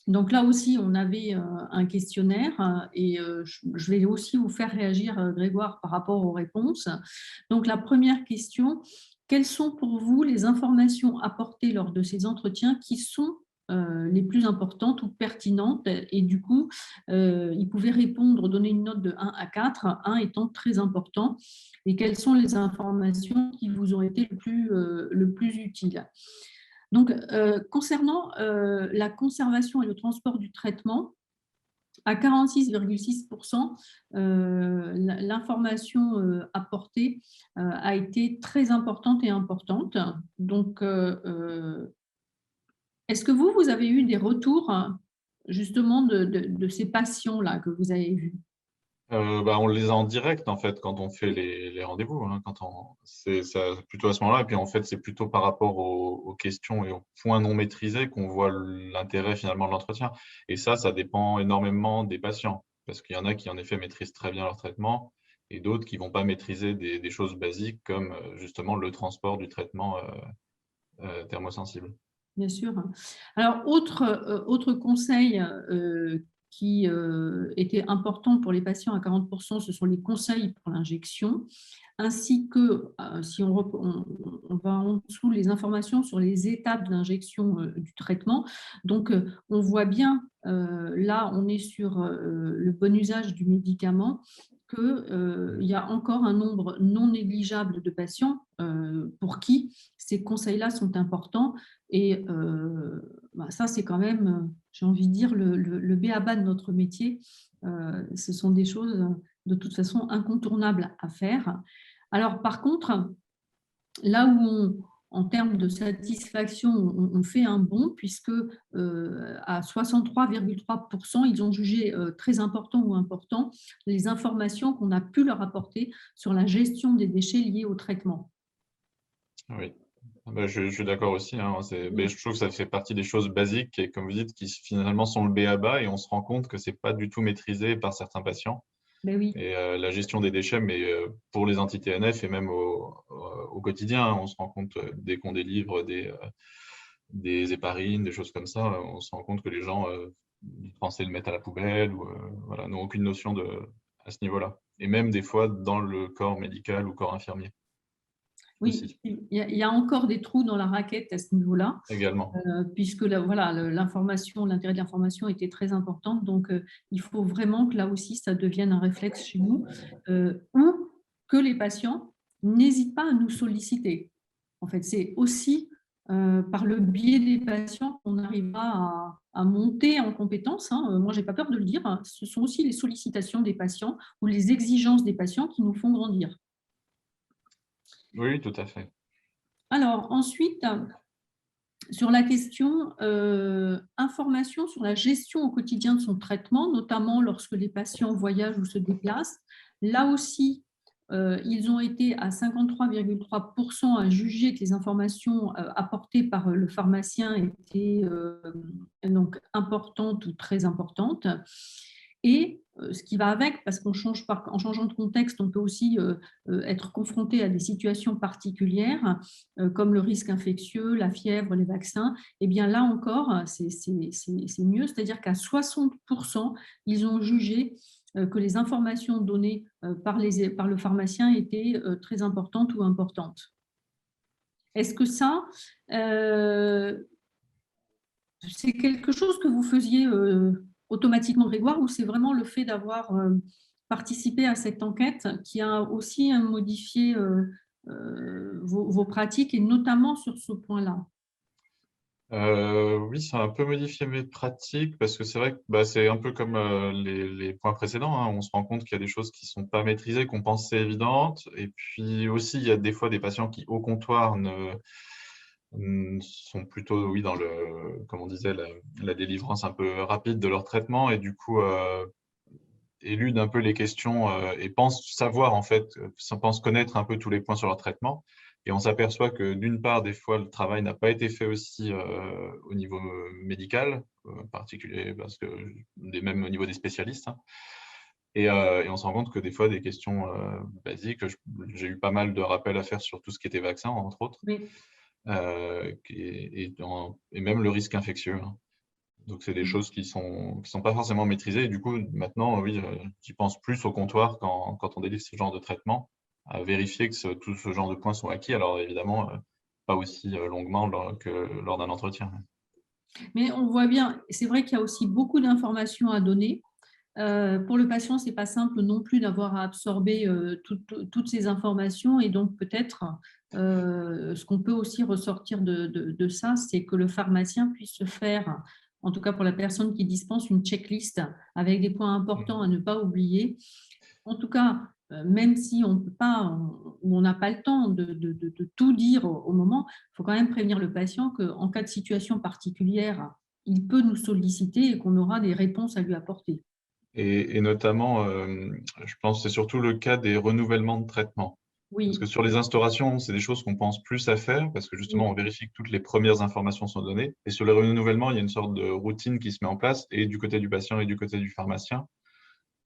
Donc là aussi, on avait un questionnaire et je vais aussi vous faire réagir, Grégoire, par rapport aux réponses. Donc la première question, quelles sont pour vous les informations apportées lors de ces entretiens qui sont les plus importantes ou pertinentes? Et du coup, ils pouvaient répondre, donner une note de 1 à 4, 1 étant très important. Et quelles sont les informations qui vous ont été le plus utiles? Donc, concernant la conservation et le transport du traitement, à 46,6%, l'information apportée a été très importante et importante. Donc, est-ce que vous avez eu des retours justement de ces patients-là que vous avez vus? On les a en direct, en fait, quand on fait les rendez-vous, hein, c'est ça, plutôt à ce moment-là. Et puis, en fait, c'est plutôt par rapport aux questions et aux points non maîtrisés qu'on voit l'intérêt finalement de l'entretien. Et ça dépend énormément des patients, parce qu'il y en a qui, en effet, maîtrisent très bien leur traitement et d'autres qui vont pas maîtriser des choses basiques comme justement le transport du traitement thermosensible. Bien sûr. Alors, autre conseil qui était important pour les patients à 40%, ce sont les conseils pour l'injection, ainsi que, si on va en dessous, les informations sur les étapes d'injection du traitement. Donc, on voit bien, là, on est sur le bon usage du médicament, qu'il y a encore un nombre non négligeable de patients pour qui ces conseils-là sont importants. Et ça, c'est quand même, j'ai envie de dire, le b.a.-ba de notre métier. Ce sont des choses, de toute façon, incontournables à faire. Alors, par contre, là où en termes de satisfaction, on fait un bond, puisque à 63,3%, ils ont jugé très important ou important les informations qu'on a pu leur apporter sur la gestion des déchets liés au traitement. Oui. Je suis d'accord aussi, hein, je trouve que ça fait partie des choses basiques et, comme vous dites, qui finalement sont le b.a.-ba, et on se rend compte que c'est pas du tout maîtrisé par certains patients. Ben oui. Et la gestion des déchets, mais pour les anti-TNF et même au quotidien, hein, on se rend compte dès qu'on délivre des héparines, des choses comme ça, on se rend compte que les gens pensaient le mettre à la poubelle ou voilà, n'ont aucune notion à ce niveau-là. Et même des fois dans le corps médical ou corps infirmier. Oui, il y a encore des trous dans la raquette à ce niveau-là, également. puisque l'information, l'intérêt de l'information était très important. Donc, il faut vraiment que là aussi, ça devienne un réflexe chez nous, ou que les patients n'hésitent pas à nous solliciter. En fait, c'est aussi par le biais des patients qu'on arrivera à monter en compétence. Hein. Moi, je n'ai pas peur de le dire. Hein. Ce sont aussi les sollicitations des patients ou les exigences des patients qui nous font grandir. Oui, tout à fait. Alors, ensuite, sur la question information sur la gestion au quotidien de son traitement, notamment lorsque les patients voyagent ou se déplacent. Là aussi, ils ont été à 53,3% à juger que les informations apportées par le pharmacien étaient donc importantes ou très importantes. Et ce qui va avec, parce qu'en changeant de contexte, on peut aussi être confronté à des situations particulières, comme le risque infectieux, la fièvre, les vaccins. Et bien là encore, c'est mieux, c'est-à-dire qu'à 60%, ils ont jugé que les informations données par le pharmacien étaient très importantes ou importantes. Est-ce que ça, c'est quelque chose que vous faisiez automatiquement, Grégoire, ou c'est vraiment le fait d'avoir participé à cette enquête qui a aussi modifié vos pratiques, et notamment sur ce point-là? Oui, ça a un peu modifié mes pratiques, parce que c'est vrai que c'est un peu comme les points précédents, hein. On se rend compte qu'il y a des choses qui ne sont pas maîtrisées, qu'on pensait évidentes. Et puis aussi, il y a des fois des patients qui, au comptoir, sont plutôt, oui, dans comme on disait, la délivrance un peu rapide de leur traitement, et du coup éludent un peu les questions et pensent savoir, en fait, pensent connaître un peu tous les points sur leur traitement. Et on s'aperçoit que, d'une part, des fois, le travail n'a pas été fait aussi au niveau médical, particulier, parce que même au niveau des spécialistes, hein. Et on se rend compte que des fois, des questions basiques, j'ai eu pas mal de rappels à faire sur tout ce qui était vaccin, entre autres, Oui. et même le risque infectieux, hein. Donc, c'est des choses qui sont pas forcément maîtrisées. Et du coup, maintenant, oui, j'y pense plus au comptoir quand on délivre ce genre de traitement, à vérifier que tout ce genre de points sont acquis. Alors, évidemment, pas aussi longuement que lors d'un entretien. Mais on voit bien, c'est vrai qu'il y a aussi beaucoup d'informations à donner. Pour le patient, ce n'est pas simple non plus d'avoir à absorber toutes ces informations. Et donc, peut-être, ce qu'on peut aussi ressortir de ça, c'est que le pharmacien puisse se faire, en tout cas pour la personne qui dispense, une checklist avec des points importants à ne pas oublier. En tout cas, même si on peut pas, ou on n'a pas le temps de tout dire au moment, il faut quand même prévenir le patient qu'en cas de situation particulière, il peut nous solliciter et qu'on aura des réponses à lui apporter. Et notamment, je pense que c'est surtout le cas des renouvellements de traitement. Parce que Oui, sur les instaurations, c'est des choses qu'on pense plus à faire parce que justement, on oui, vérifie que toutes les premières informations sont données. Et sur les renouvellements, il y a une sorte de routine qui se met en place, et du côté du patient et du côté du pharmacien.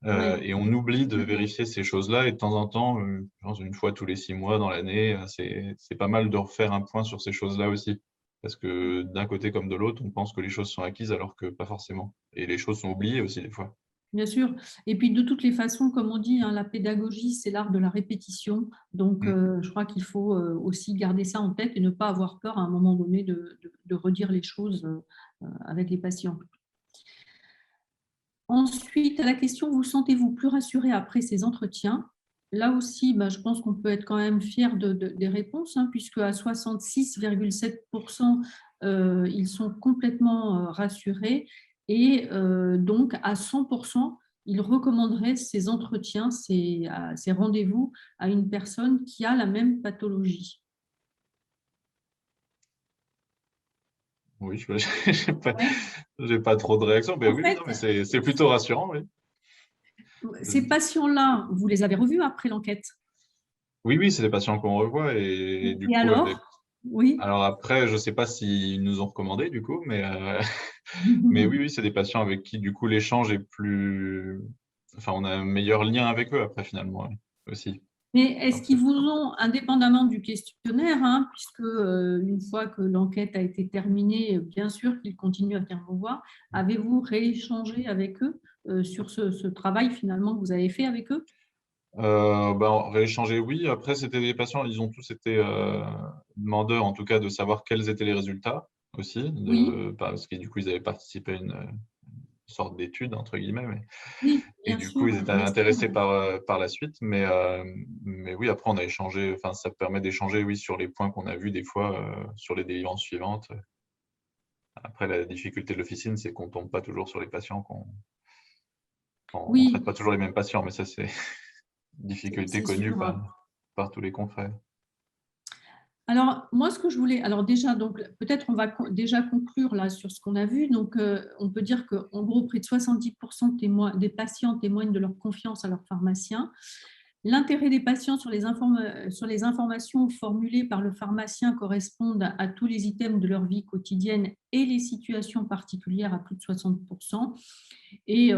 oui. Et on oublie de vérifier ces choses-là. Et de temps en temps, je pense une fois tous les 6 mois dans l'année, c'est pas mal de refaire un point sur ces choses-là aussi. Parce que d'un côté comme de l'autre, on pense que les choses sont acquises alors que pas forcément. Et les choses sont oubliées aussi des fois. Bien sûr. Et puis, de toutes les façons, comme on dit, hein, la pédagogie, c'est l'art de la répétition. Donc, Mm. je crois qu'il faut aussi garder ça en tête et ne pas avoir peur à un moment donné de redire les choses avec les patients. Ensuite, à la question, vous sentez-vous plus rassuré après ces entretiens? Là aussi, je pense qu'on peut être quand même fier des réponses, hein, puisque à 66,7%, ils sont complètement rassurés et donc à 100%, ils recommanderaient ces entretiens, ces rendez-vous à une personne qui a la même pathologie. Oui, j'ai pas, Ouais. j'ai pas trop de réactions. Mais En oui, oui, fait, non, mais c'est plutôt rassurant, oui. ces patients-là, vous les avez revus après l'enquête? Oui, oui, c'est des patients qu'on revoit et du Et coup, alors? Oui. alors après, je sais pas s'ils nous ont recommandé du coup, mais oui, oui, c'est des patients avec qui du coup l'échange est plus, enfin, on a un meilleur lien avec eux après finalement aussi. Mais est-ce Après. qu'ils vous ont, indépendamment du questionnaire, hein, puisque une fois que l'enquête a été terminée, bien sûr qu'ils continuent à venir vous voir, avez-vous rééchangé avec eux sur ce travail finalement que vous avez fait avec eux? Rééchanger, oui. Après, c'était des patients, ils ont tous été demandeurs, en tout cas, de savoir quels étaient les résultats aussi, Oui, parce que du coup, ils avaient participé à une sorte d'étude, entre guillemets. oui, Et bien du sûr, coup, ils étaient bien sûr. intéressés par la suite. Mais oui, après, on a échangé, enfin, ça permet d'échanger, oui, sur les points qu'on a vus des fois sur les délivrances suivantes. Après, la difficulté de l'officine, c'est qu'on tombe pas toujours sur les patients, on traite Oui, pas toujours les mêmes patients, mais ça, c'est une difficulté c'est connue sûr. par tous les confrères. Alors, moi, ce que je voulais, alors déjà, donc peut-être on va déjà conclure là sur ce qu'on a vu. Donc, on peut dire qu'en gros, près de 70% des patients témoignent de leur confiance à leur pharmacien. L'intérêt des patients sur sur les informations formulées par le pharmacien correspondent à tous les items de leur vie quotidienne et les situations particulières à plus de 60%. Et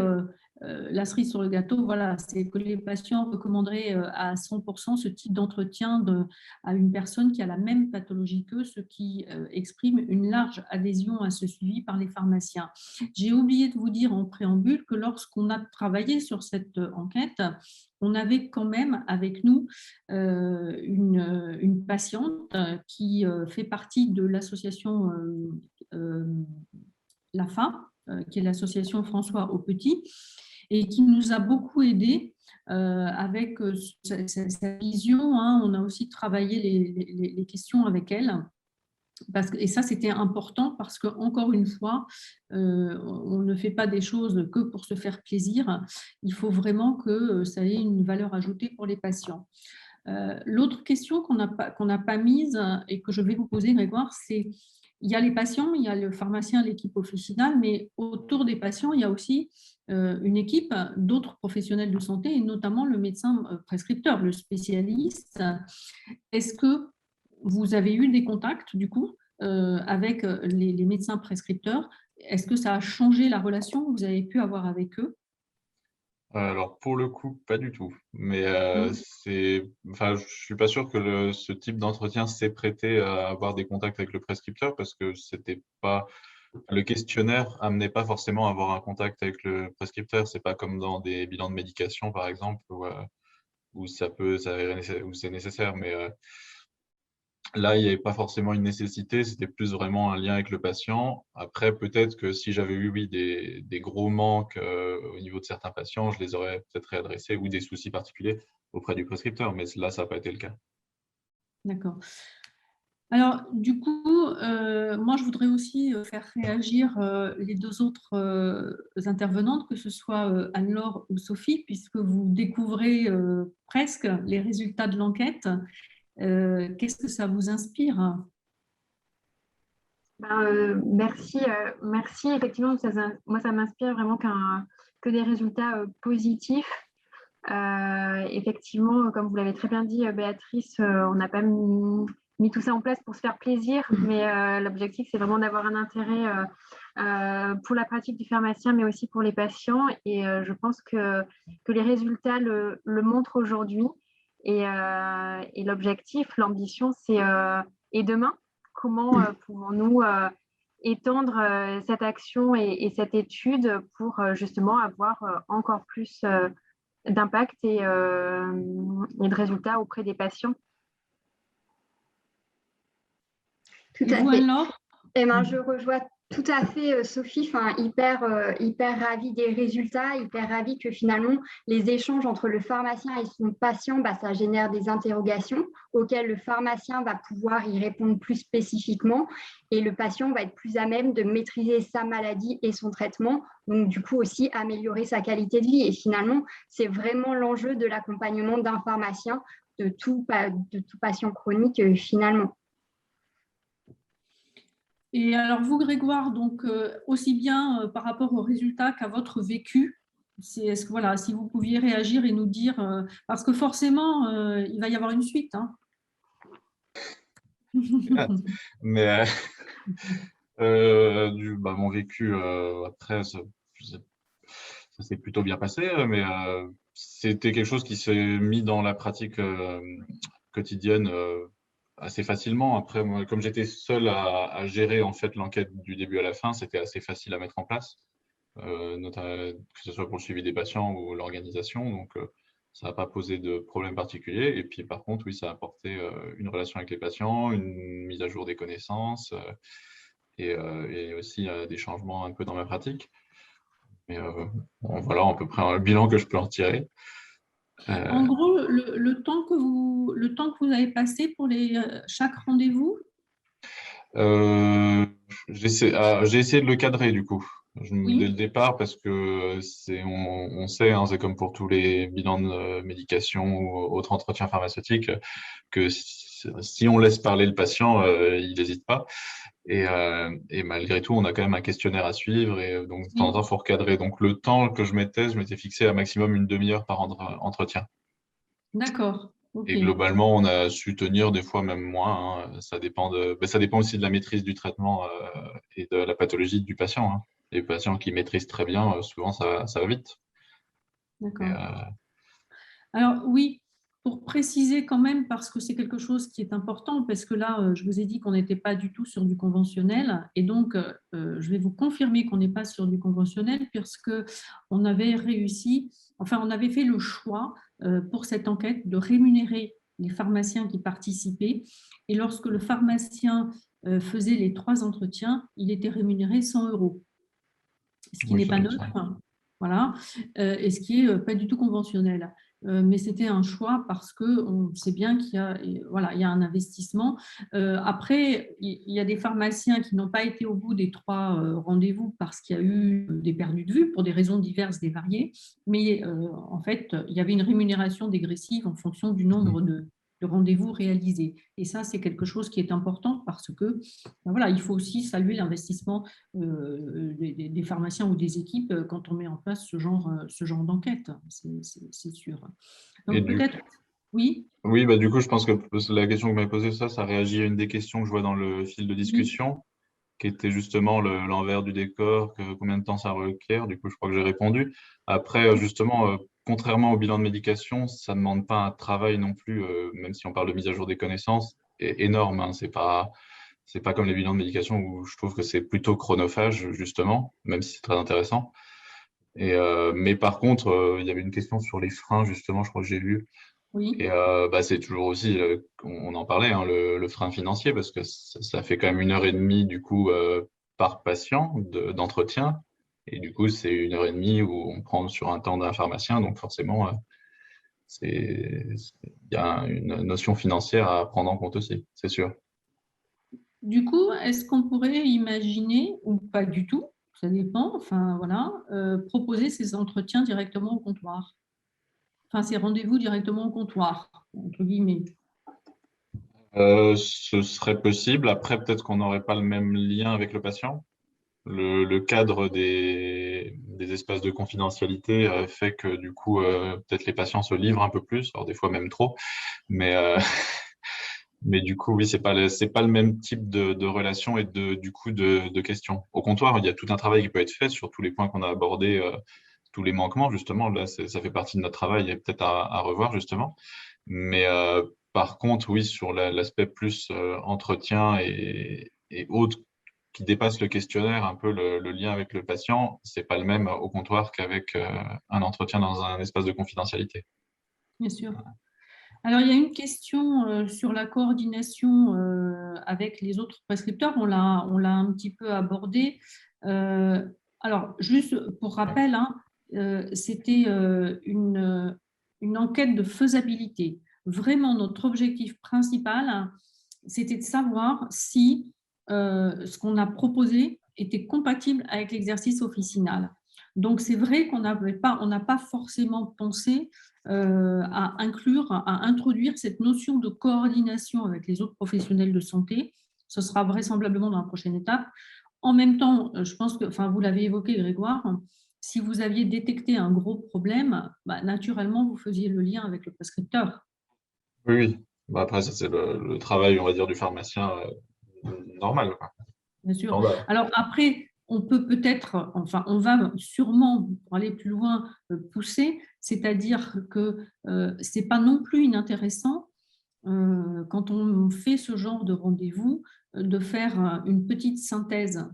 la cerise sur le gâteau, voilà, c'est que les patients recommanderaient à 100% ce type d'entretien à une personne qui a la même pathologie qu'eux, ce qui exprime une large adhésion à ce suivi par les pharmaciens. J'ai oublié de vous dire en préambule que lorsqu'on a travaillé sur cette enquête, on avait quand même avec nous une patiente qui fait partie de l'association l'AFA, qui est l'association François Aupetit, et qui nous a beaucoup aidés avec sa vision. Hein. On a aussi travaillé les questions avec elle. Et ça, c'était important parce que, encore une fois, on ne fait pas des choses que pour se faire plaisir. Il faut vraiment que ça ait une valeur ajoutée pour les patients. L'autre question qu'on n'a pas mise et que je vais vous poser, Grégoire, c'est il y a les patients, il y a le pharmacien, l'équipe officinale, mais autour des patients, il y a aussi une équipe d'autres professionnels de santé et notamment le médecin prescripteur, le spécialiste. Est-ce que vous avez eu des contacts du coup avec les médecins prescripteurs? Est-ce que ça a changé la relation que vous avez pu avoir avec eux? Alors pour le coup, pas du tout. Mais Oui, enfin, je suis pas sûr que ce type d'entretien s'est prêté à avoir des contacts avec le prescripteur parce que c'était pas, le questionnaire amenait pas forcément à avoir un contact avec le prescripteur. C'est pas comme dans des bilans de médication par exemple où où c'est nécessaire. Mais là, il n'y avait pas forcément une nécessité, c'était plus vraiment un lien avec le patient. Après, peut-être que si j'avais eu, oui, des gros manques au niveau de certains patients, je les aurais peut-être réadressés ou des soucis particuliers auprès du prescripteur, mais là, ça n'a pas été le cas. d'accord. Alors, du coup, moi, je voudrais aussi faire réagir les deux autres intervenantes, que ce soit Anne-Laure ou Sophie, puisque vous découvrez presque les résultats de l'enquête. Qu'est-ce que ça vous inspire? Merci, merci. Effectivement, moi, ça m'inspire vraiment que des résultats positifs. Effectivement, comme vous l'avez très bien dit, Béatrice, on n'a pas mis tout ça en place pour se faire plaisir, mais l'objectif, c'est vraiment d'avoir un intérêt pour la pratique du pharmacien, mais aussi pour les patients. Et je pense que les résultats le montrent aujourd'hui. Et l'objectif, l'ambition, c'est et demain, comment pouvons-nous étendre cette action et cette étude pour justement avoir encore plus d'impact et de résultats auprès des patients. Tout Et à vous, fait. Anne-Laure? Eh ben, je rejoins tout à fait Sophie, enfin, hyper ravie des résultats, hyper ravie que finalement les échanges entre le pharmacien et son patient, bah, ça génère des interrogations auxquelles le pharmacien va pouvoir y répondre plus spécifiquement et le patient va être plus à même de maîtriser sa maladie et son traitement, donc du coup aussi améliorer sa qualité de vie. Et finalement, c'est vraiment l'enjeu de l'accompagnement d'un pharmacien de tout patient chronique finalement. Et alors vous, Grégoire, donc aussi bien par rapport aux résultats qu'à votre vécu, est-ce que voilà, si vous pouviez réagir et nous dire, parce que forcément, il va y avoir une suite. Hein. Mais mon vécu après, ça s'est plutôt bien passé, mais c'était quelque chose qui s'est mis dans la pratique quotidienne assez facilement. Après, moi, comme j'étais seul à gérer en fait l'enquête du début à la fin, c'était assez facile à mettre en place, notamment, que ce soit pour le suivi des patients ou l'organisation. Donc, ça n'a pas posé de problème particulier. Et puis, par contre, oui, ça a apporté une relation avec les patients, une mise à jour des connaissances et aussi des changements un peu dans ma pratique. Mais voilà à peu près le bilan que je peux en tirer. En gros, le temps que vous avez passé pour chaque rendez-vous? J'ai essayé de le cadrer du coup Oui. dès le départ parce que on sait, hein, c'est comme pour tous les bilans de médication ou autres entretiens pharmaceutiques, que si on laisse parler le patient, il n'hésite pas. Et malgré tout, on a quand même un questionnaire à suivre et donc de temps en temps, il faut recadrer. Donc le temps que je m'étais fixé à maximum une demi-heure par entretien. D'accord. Okay. Et globalement, on a su tenir des fois même moins. Hein. Ça dépend ça dépend aussi de la maîtrise du traitement et de la pathologie du patient. Hein. Les patients qui maîtrisent très bien, souvent ça va vite. D'accord. Alors oui, pour préciser quand même, parce que c'est quelque chose qui est important, parce que là, je vous ai dit qu'on n'était pas du tout sur du conventionnel, et donc je vais vous confirmer qu'on n'est pas sur du conventionnel, puisque on avait réussi, enfin on avait fait le choix pour cette enquête de rémunérer les pharmaciens qui participaient, et lorsque le pharmacien faisait les 3 entretiens, il était rémunéré 100 €, ce qui n'est pas neutre, voilà, et ce qui n'est pas du tout conventionnel. Mais c'était un choix parce qu'on sait bien qu'il y a, voilà, il y a un investissement. Après, il y a des pharmaciens qui n'ont pas été au bout des 3 rendez-vous parce qu'il y a eu des perdus de vue pour des raisons diverses et variées. Mais en fait, il y avait une rémunération dégressive en fonction du nombre de rendez-vous réalisés. Et ça, c'est quelque chose qui est important parce que voilà, il faut aussi saluer l'investissement des pharmaciens ou des équipes quand on met en place ce genre d'enquête, c'est sûr. Donc peut-être, oui. Oui, bah, du coup, je pense que la question que vous m'avez posée, ça réagit à une des questions que je vois dans le fil de discussion, qui était justement l'envers du décor, combien de temps ça requiert. Du coup, je crois que j'ai répondu. Après, justement, contrairement au bilan de médication, ça ne demande pas un travail non plus, même si on parle de mise à jour des connaissances, énorme. Hein. C'est pas comme les bilans de médication où je trouve que c'est plutôt chronophage, justement, même si c'est très intéressant. Mais par contre, il y avait une question sur les freins, justement, je crois que j'ai vu. Oui. Et c'est toujours aussi, on en parlait, hein, le frein financier, parce que ça fait quand même 1h30 du coup par patient d'entretien. Et du coup, c'est 1h30 où on prend sur un temps d'un pharmacien. Donc forcément, il y a une notion financière à prendre en compte aussi, c'est sûr. Du coup, est-ce qu'on pourrait imaginer, ou pas du tout, ça dépend, enfin voilà, proposer ces entretiens directement au comptoir? Enfin, ces rendez-vous directement au comptoir, entre guillemets. Ce serait possible. Après, peut-être qu'on n'aurait pas le même lien avec le patient. Le cadre des espaces de confidentialité fait que du coup, peut-être les patients se livrent un peu plus, alors des fois même trop, mais, mais du coup, oui, c'est pas le même type de relation et du coup de questions. Au comptoir, il y a tout un travail qui peut être fait sur tous les points qu'on a abordés, tous les manquements, justement. Là, ça fait partie de notre travail et peut-être à revoir, justement. Mais par contre, oui, sur l'aspect plus entretien et autres qui dépasse le questionnaire, un peu le lien avec le patient, c'est pas le même au comptoir qu'avec un entretien dans un espace de confidentialité. Bien sûr. Alors, il y a une question sur la coordination avec les autres prescripteurs. On l'a un petit peu abordé. Alors, juste pour rappel, hein, c'était une enquête de faisabilité. Vraiment, notre objectif principal, hein, c'était de savoir si ce qu'on a proposé était compatible avec l'exercice officinal. Donc, c'est vrai qu'on n'a pas forcément pensé à introduire cette notion de coordination avec les autres professionnels de santé. Ce sera vraisemblablement dans la prochaine étape. En même temps, je pense que, enfin, vous l'avez évoqué, Grégoire, si vous aviez détecté un gros problème, bah, naturellement, vous faisiez le lien avec le prescripteur. Oui, oui. Bah, après, ça, c'est le travail, on va dire, du pharmacien normal, quoi. Bien sûr. Standard. Alors après, on peut peut-être, enfin, on va sûrement, pour aller plus loin, pousser, c'est-à-dire que ce n'est pas non plus inintéressant, quand on fait ce genre de rendez-vous, de faire une petite synthèse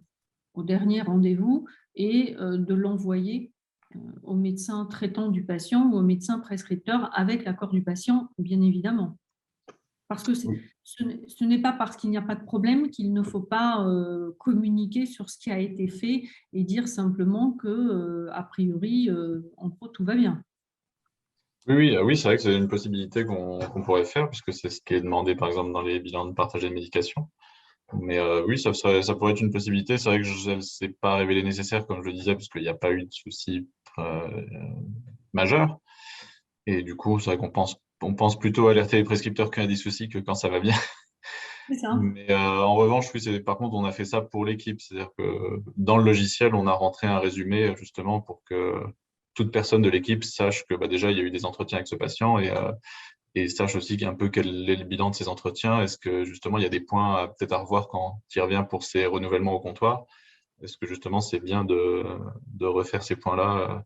au dernier rendez-vous et de l'envoyer au médecin traitant du patient ou au médecin prescripteur avec l'accord du patient, bien évidemment. Parce que Oui. ce n'est pas parce qu'il n'y a pas de problème qu'il ne faut pas communiquer sur ce qui a été fait et dire simplement que, a priori, en gros, tout va bien. Oui, oui, oui, c'est vrai que c'est une possibilité qu'on pourrait faire, puisque c'est ce qui est demandé, par exemple, dans les bilans de partage de médication. Mais oui, ça pourrait être une possibilité. C'est vrai que je ne s'est pas révélé nécessaire, comme je le disais, parce qu'il n'y a pas eu de souci majeur. Et du coup, c'est vrai on pense plutôt alerter les prescripteurs quand il y a des soucis que quand ça va bien. C'est ça. Mais en revanche, oui, par contre, on a fait ça pour l'équipe. C'est-à-dire que dans le logiciel, on a rentré un résumé justement pour que toute personne de l'équipe sache que bah, déjà, il y a eu des entretiens avec ce patient et sache aussi un peu quel est le bilan de ces entretiens. Est-ce que justement, il y a des points peut-être à revoir quand il revient pour ses renouvellements au comptoir? Est-ce que justement, c'est bien de refaire ces points-là?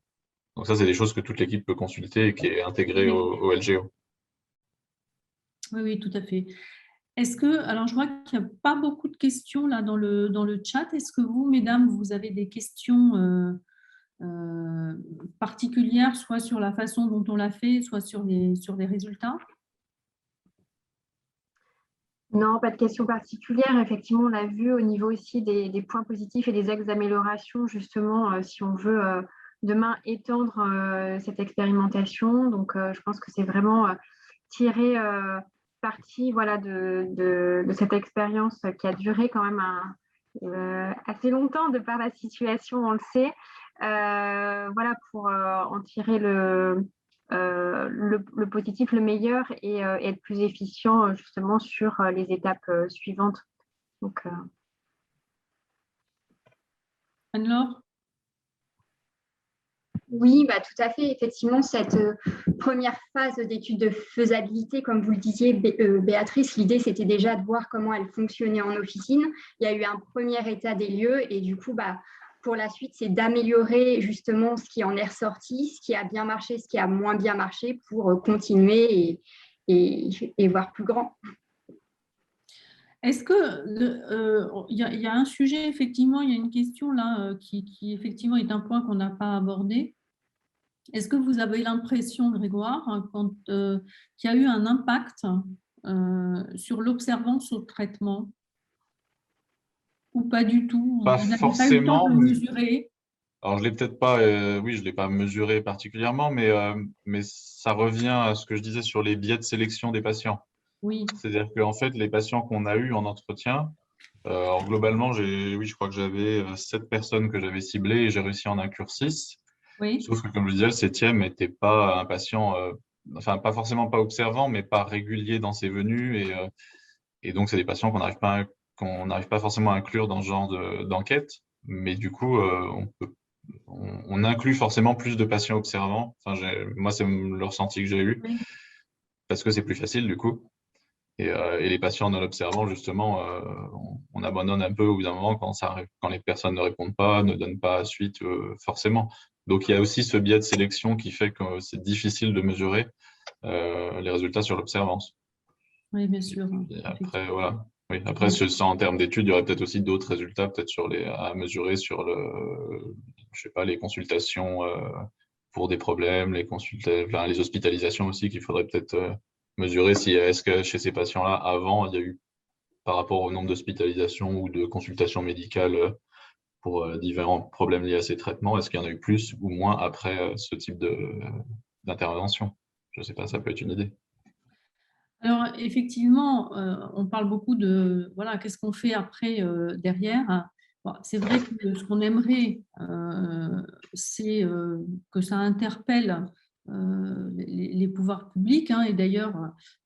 Donc ça, c'est des choses que toute l'équipe peut consulter et qui est intégrée Oui, au LGO. oui, oui, tout à fait. Est-ce que, alors je vois qu'il n'y a pas beaucoup de questions là dans le chat. Est-ce que vous, mesdames, vous avez des questions particulières, soit sur la façon dont on l'a fait, soit sur les résultats? Non, pas de question particulière. Effectivement, on a vu au niveau aussi des points positifs et des axes d'amélioration, justement, si on veut demain étendre cette expérimentation. Donc, je pense que c'est vraiment tirer parti voilà, de cette expérience qui a duré quand même assez longtemps de par la situation, on le sait. Voilà, pour en tirer le positif, le meilleur et être plus efficient justement sur les étapes suivantes. Donc, Anne-Laure? Oui, bah, tout à fait. Effectivement, cette première phase d'étude de faisabilité, comme vous le disiez, Béatrice, l'idée, c'était déjà de voir comment elle fonctionnait en officine. Il y a eu un premier état des lieux et du coup, bah, pour la suite, c'est d'améliorer justement ce qui en est ressorti, ce qui a bien marché, ce qui a moins bien marché pour continuer et voir plus grand. Est-ce que il y a un sujet, effectivement, il y a une question là qui effectivement est un point qu'on n'a pas abordé. Est-ce que vous avez l'impression, Grégoire, qu'il y a eu un impact sur l'observance au traitement ou pas du tout? Pas Vous n'avez pas eu le temps de forcément. le mesurer? Alors, je l'ai peut-être pas, oui, je l'ai pas mesuré particulièrement, mais ça revient à ce que je disais sur les biais de sélection des patients. Oui, C'est-à-dire qu'en fait, les patients qu'on a eus en entretien, alors globalement, oui, je crois que j'avais 7 personnes que j'avais ciblées et j'ai réussi à en inclure 6. oui, Sauf que, comme je disais, le septième n'était pas un patient, enfin, pas forcément pas observant, mais pas régulier dans ses venues Et donc, c'est des patients qu'on n'arrive pas forcément à inclure dans ce genre d'enquête. Mais du coup, on inclut forcément plus de patients observants. Enfin, moi, c'est le ressenti que j'ai eu, Oui. parce que c'est plus facile du coup. Et les patients non observants, justement, on abandonne un peu au bout d'un moment quand les personnes ne répondent pas, ne donnent pas suite, forcément. Donc, il y a aussi ce biais de sélection qui fait que c'est difficile de mesurer les résultats sur l'observance. Oui, bien sûr. Et après, voilà. Oui, après, en termes d'études, il y aurait peut-être aussi d'autres résultats, peut-être à mesurer sur je sais pas, les consultations pour des problèmes, les hospitalisations aussi, qu'il faudrait peut-être mesurer si est-ce que chez ces patients-là, avant, il y a eu, par rapport au nombre d'hospitalisations ou de consultations médicales pour différents problèmes liés à ces traitements, est-ce qu'il y en a eu plus ou moins après ce type d'intervention? Je ne sais pas, ça peut être une idée. Alors, effectivement, on parle beaucoup de voilà, qu'est-ce qu'on fait après, derrière. Bon, c'est vrai que ce qu'on aimerait, c'est que ça interpelle les pouvoirs publics, hein, et d'ailleurs,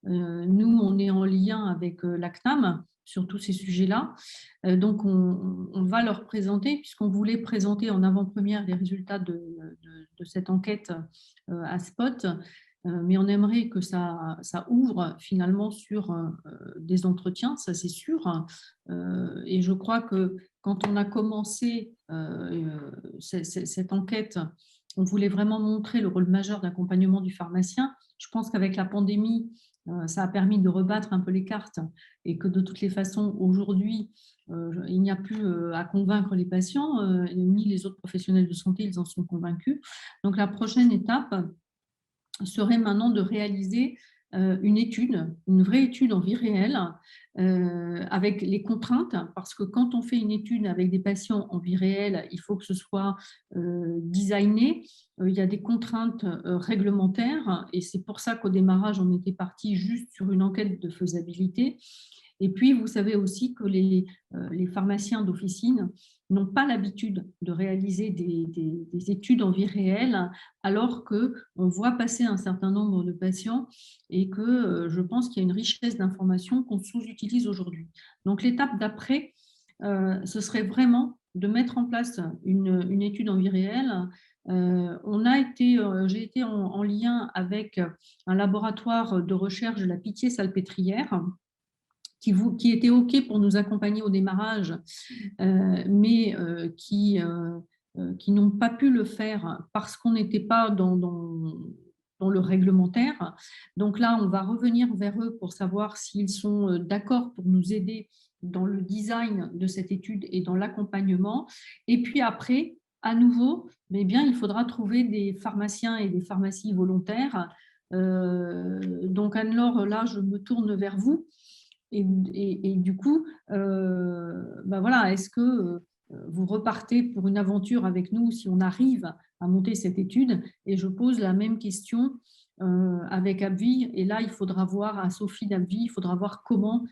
nous, on est en lien avec la CNAM sur tous ces sujets-là. Donc, on va leur présenter, puisqu'on voulait présenter en avant-première les résultats de cette enquête à Spot. Mais on aimerait que ça ouvre finalement sur des entretiens, ça c'est sûr. Et je crois que quand on a commencé cette enquête, on voulait vraiment montrer le rôle majeur d'accompagnement du pharmacien. Je pense qu'avec la pandémie, ça a permis de rebattre un peu les cartes et que de toutes les façons, aujourd'hui, il n'y a plus à convaincre les patients, ni les autres professionnels de santé, ils en sont convaincus. Donc la prochaine étape serait maintenant de réaliser une vraie étude en vie réelle, avec les contraintes, parce que quand on fait une étude avec des patients en vie réelle, il faut que ce soit designé. Il y a des contraintes réglementaires, et c'est pour ça qu'au démarrage, on était parti juste sur une enquête de faisabilité. Et puis, vous savez aussi que les pharmaciens d'officine n'ont pas l'habitude de réaliser des études en vie réelle, alors qu'on voit passer un certain nombre de patients et que je pense qu'il y a une richesse d'informations qu'on sous-utilise aujourd'hui. Donc, l'étape d'après, ce serait vraiment de mettre en place une étude en vie réelle. J'ai été en lien avec un laboratoire de recherche de la Pitié-Salpêtrière, qui étaient OK pour nous accompagner au démarrage, mais qui n'ont pas pu le faire parce qu'on n'était pas dans le réglementaire. Donc là, on va revenir vers eux pour savoir s'ils sont d'accord pour nous aider dans le design de cette étude et dans l'accompagnement. Et puis après, à nouveau, eh bien, il faudra trouver des pharmaciens et des pharmacies volontaires. Donc Anne-Laure, là, je me tourne vers vous. Et du coup, ben voilà, est-ce que vous repartez pour une aventure avec nous si on arrive à monter cette étude? Et je pose la même question avec AbbVie. Et là, il faudra voir à Sophie d'AbbVie, il faudra voir comment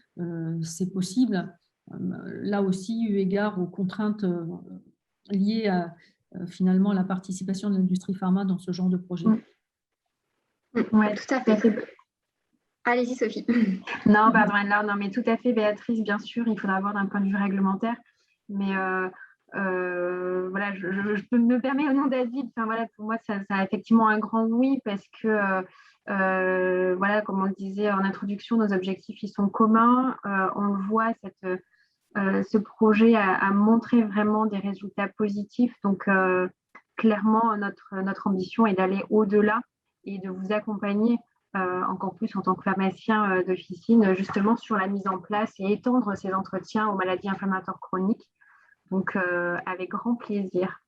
c'est possible. Là aussi, eu égard aux contraintes liées à finalement la participation de l'industrie pharma dans ce genre de projet. Oui, tout à fait. Allez-y, Sophie. Non, pardon, Anne-Laure, non, mais tout à fait, Béatrice, bien sûr, il faudra voir d'un point de vue réglementaire. Mais voilà, je peux me permettre au nom d'Avid, enfin, voilà, pour moi, ça a effectivement un grand oui, parce que, voilà, comme on le disait en introduction, nos objectifs, ils sont communs. On le voit, ce projet a montré vraiment des résultats positifs. Donc, clairement, notre ambition est d'aller au-delà et de vous accompagner encore plus en tant que pharmacien d'officine, justement sur la mise en place et étendre ces entretiens aux maladies inflammatoires chroniques. Donc, avec grand plaisir.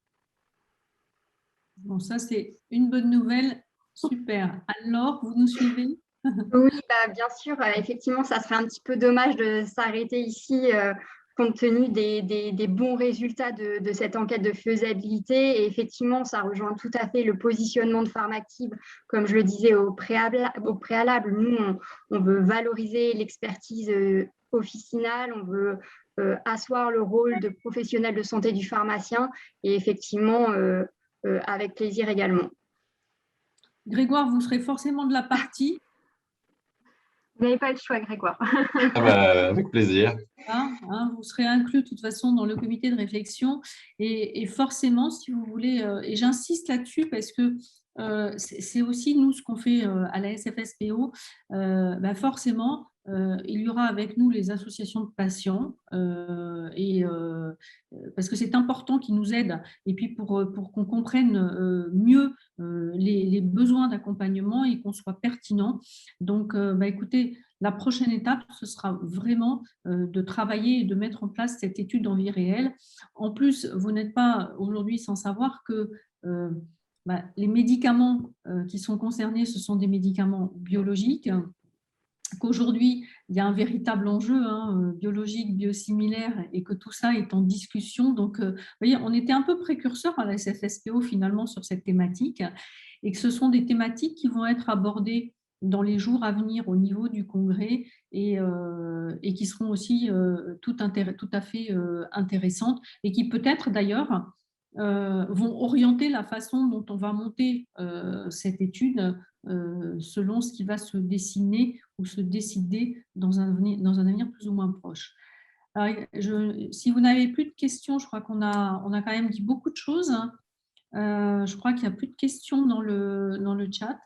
Bon, ça, c'est une bonne nouvelle. Super. Alors, vous nous suivez? Oui, bien sûr. Effectivement, ça serait un petit peu dommage de s'arrêter ici compte tenu des bons résultats de cette enquête de faisabilité. Et effectivement, ça rejoint tout à fait le positionnement de Pharmactive, comme je le disais au préalable. Nous, on veut valoriser l'expertise officinale, on veut asseoir le rôle de professionnel de santé du pharmacien et effectivement, avec plaisir également. Grégoire, vous serez forcément de la partie. n'avez pas le choix, Grégoire. Ah bah, avec plaisir. Vous serez inclus de toute façon dans le comité de réflexion et forcément, si vous voulez, et j'insiste là-dessus parce que c'est aussi nous ce qu'on fait à la SFSPO, forcément, il y aura avec nous les associations de patients parce que c'est important qu'ils nous aident et puis pour qu'on comprenne mieux les besoins d'accompagnement et qu'on soit pertinent. Donc, écoutez, la prochaine étape, ce sera vraiment de travailler et de mettre en place cette étude en vie réelle. En plus, vous n'êtes pas aujourd'hui sans savoir que les médicaments qui sont concernés, ce sont des médicaments biologiques, qu'aujourd'hui, il y a un véritable enjeu biologique, biosimilaire, et que tout ça est en discussion. Donc, vous voyez, on était un peu précurseurs à la SFSPO finalement sur cette thématique, et que ce sont des thématiques qui vont être abordées dans les jours à venir au niveau du congrès et qui seront aussi tout à fait intéressantes et qui peut-être d'ailleurs vont orienter la façon dont on va monter cette étude selon ce qui va se dessiner ou se décider dans un avenir plus ou moins proche. Alors, si vous n'avez plus de questions, je crois qu'on a quand même dit beaucoup de choses. Je crois qu'il n'y a plus de questions dans le chat.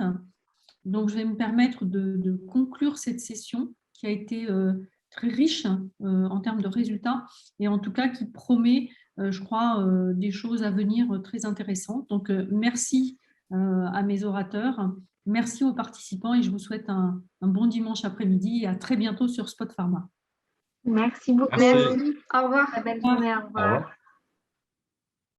Donc, je vais me permettre de conclure cette session qui a été très riche en termes de résultats et en tout cas qui promet, je crois, des choses à venir très intéressantes. Donc, merci à mes orateurs, merci aux participants et je vous souhaite un bon dimanche après-midi et à très bientôt sur Spot Pharma. Merci beaucoup. Merci. Au revoir. Belle journée, au revoir. Au revoir.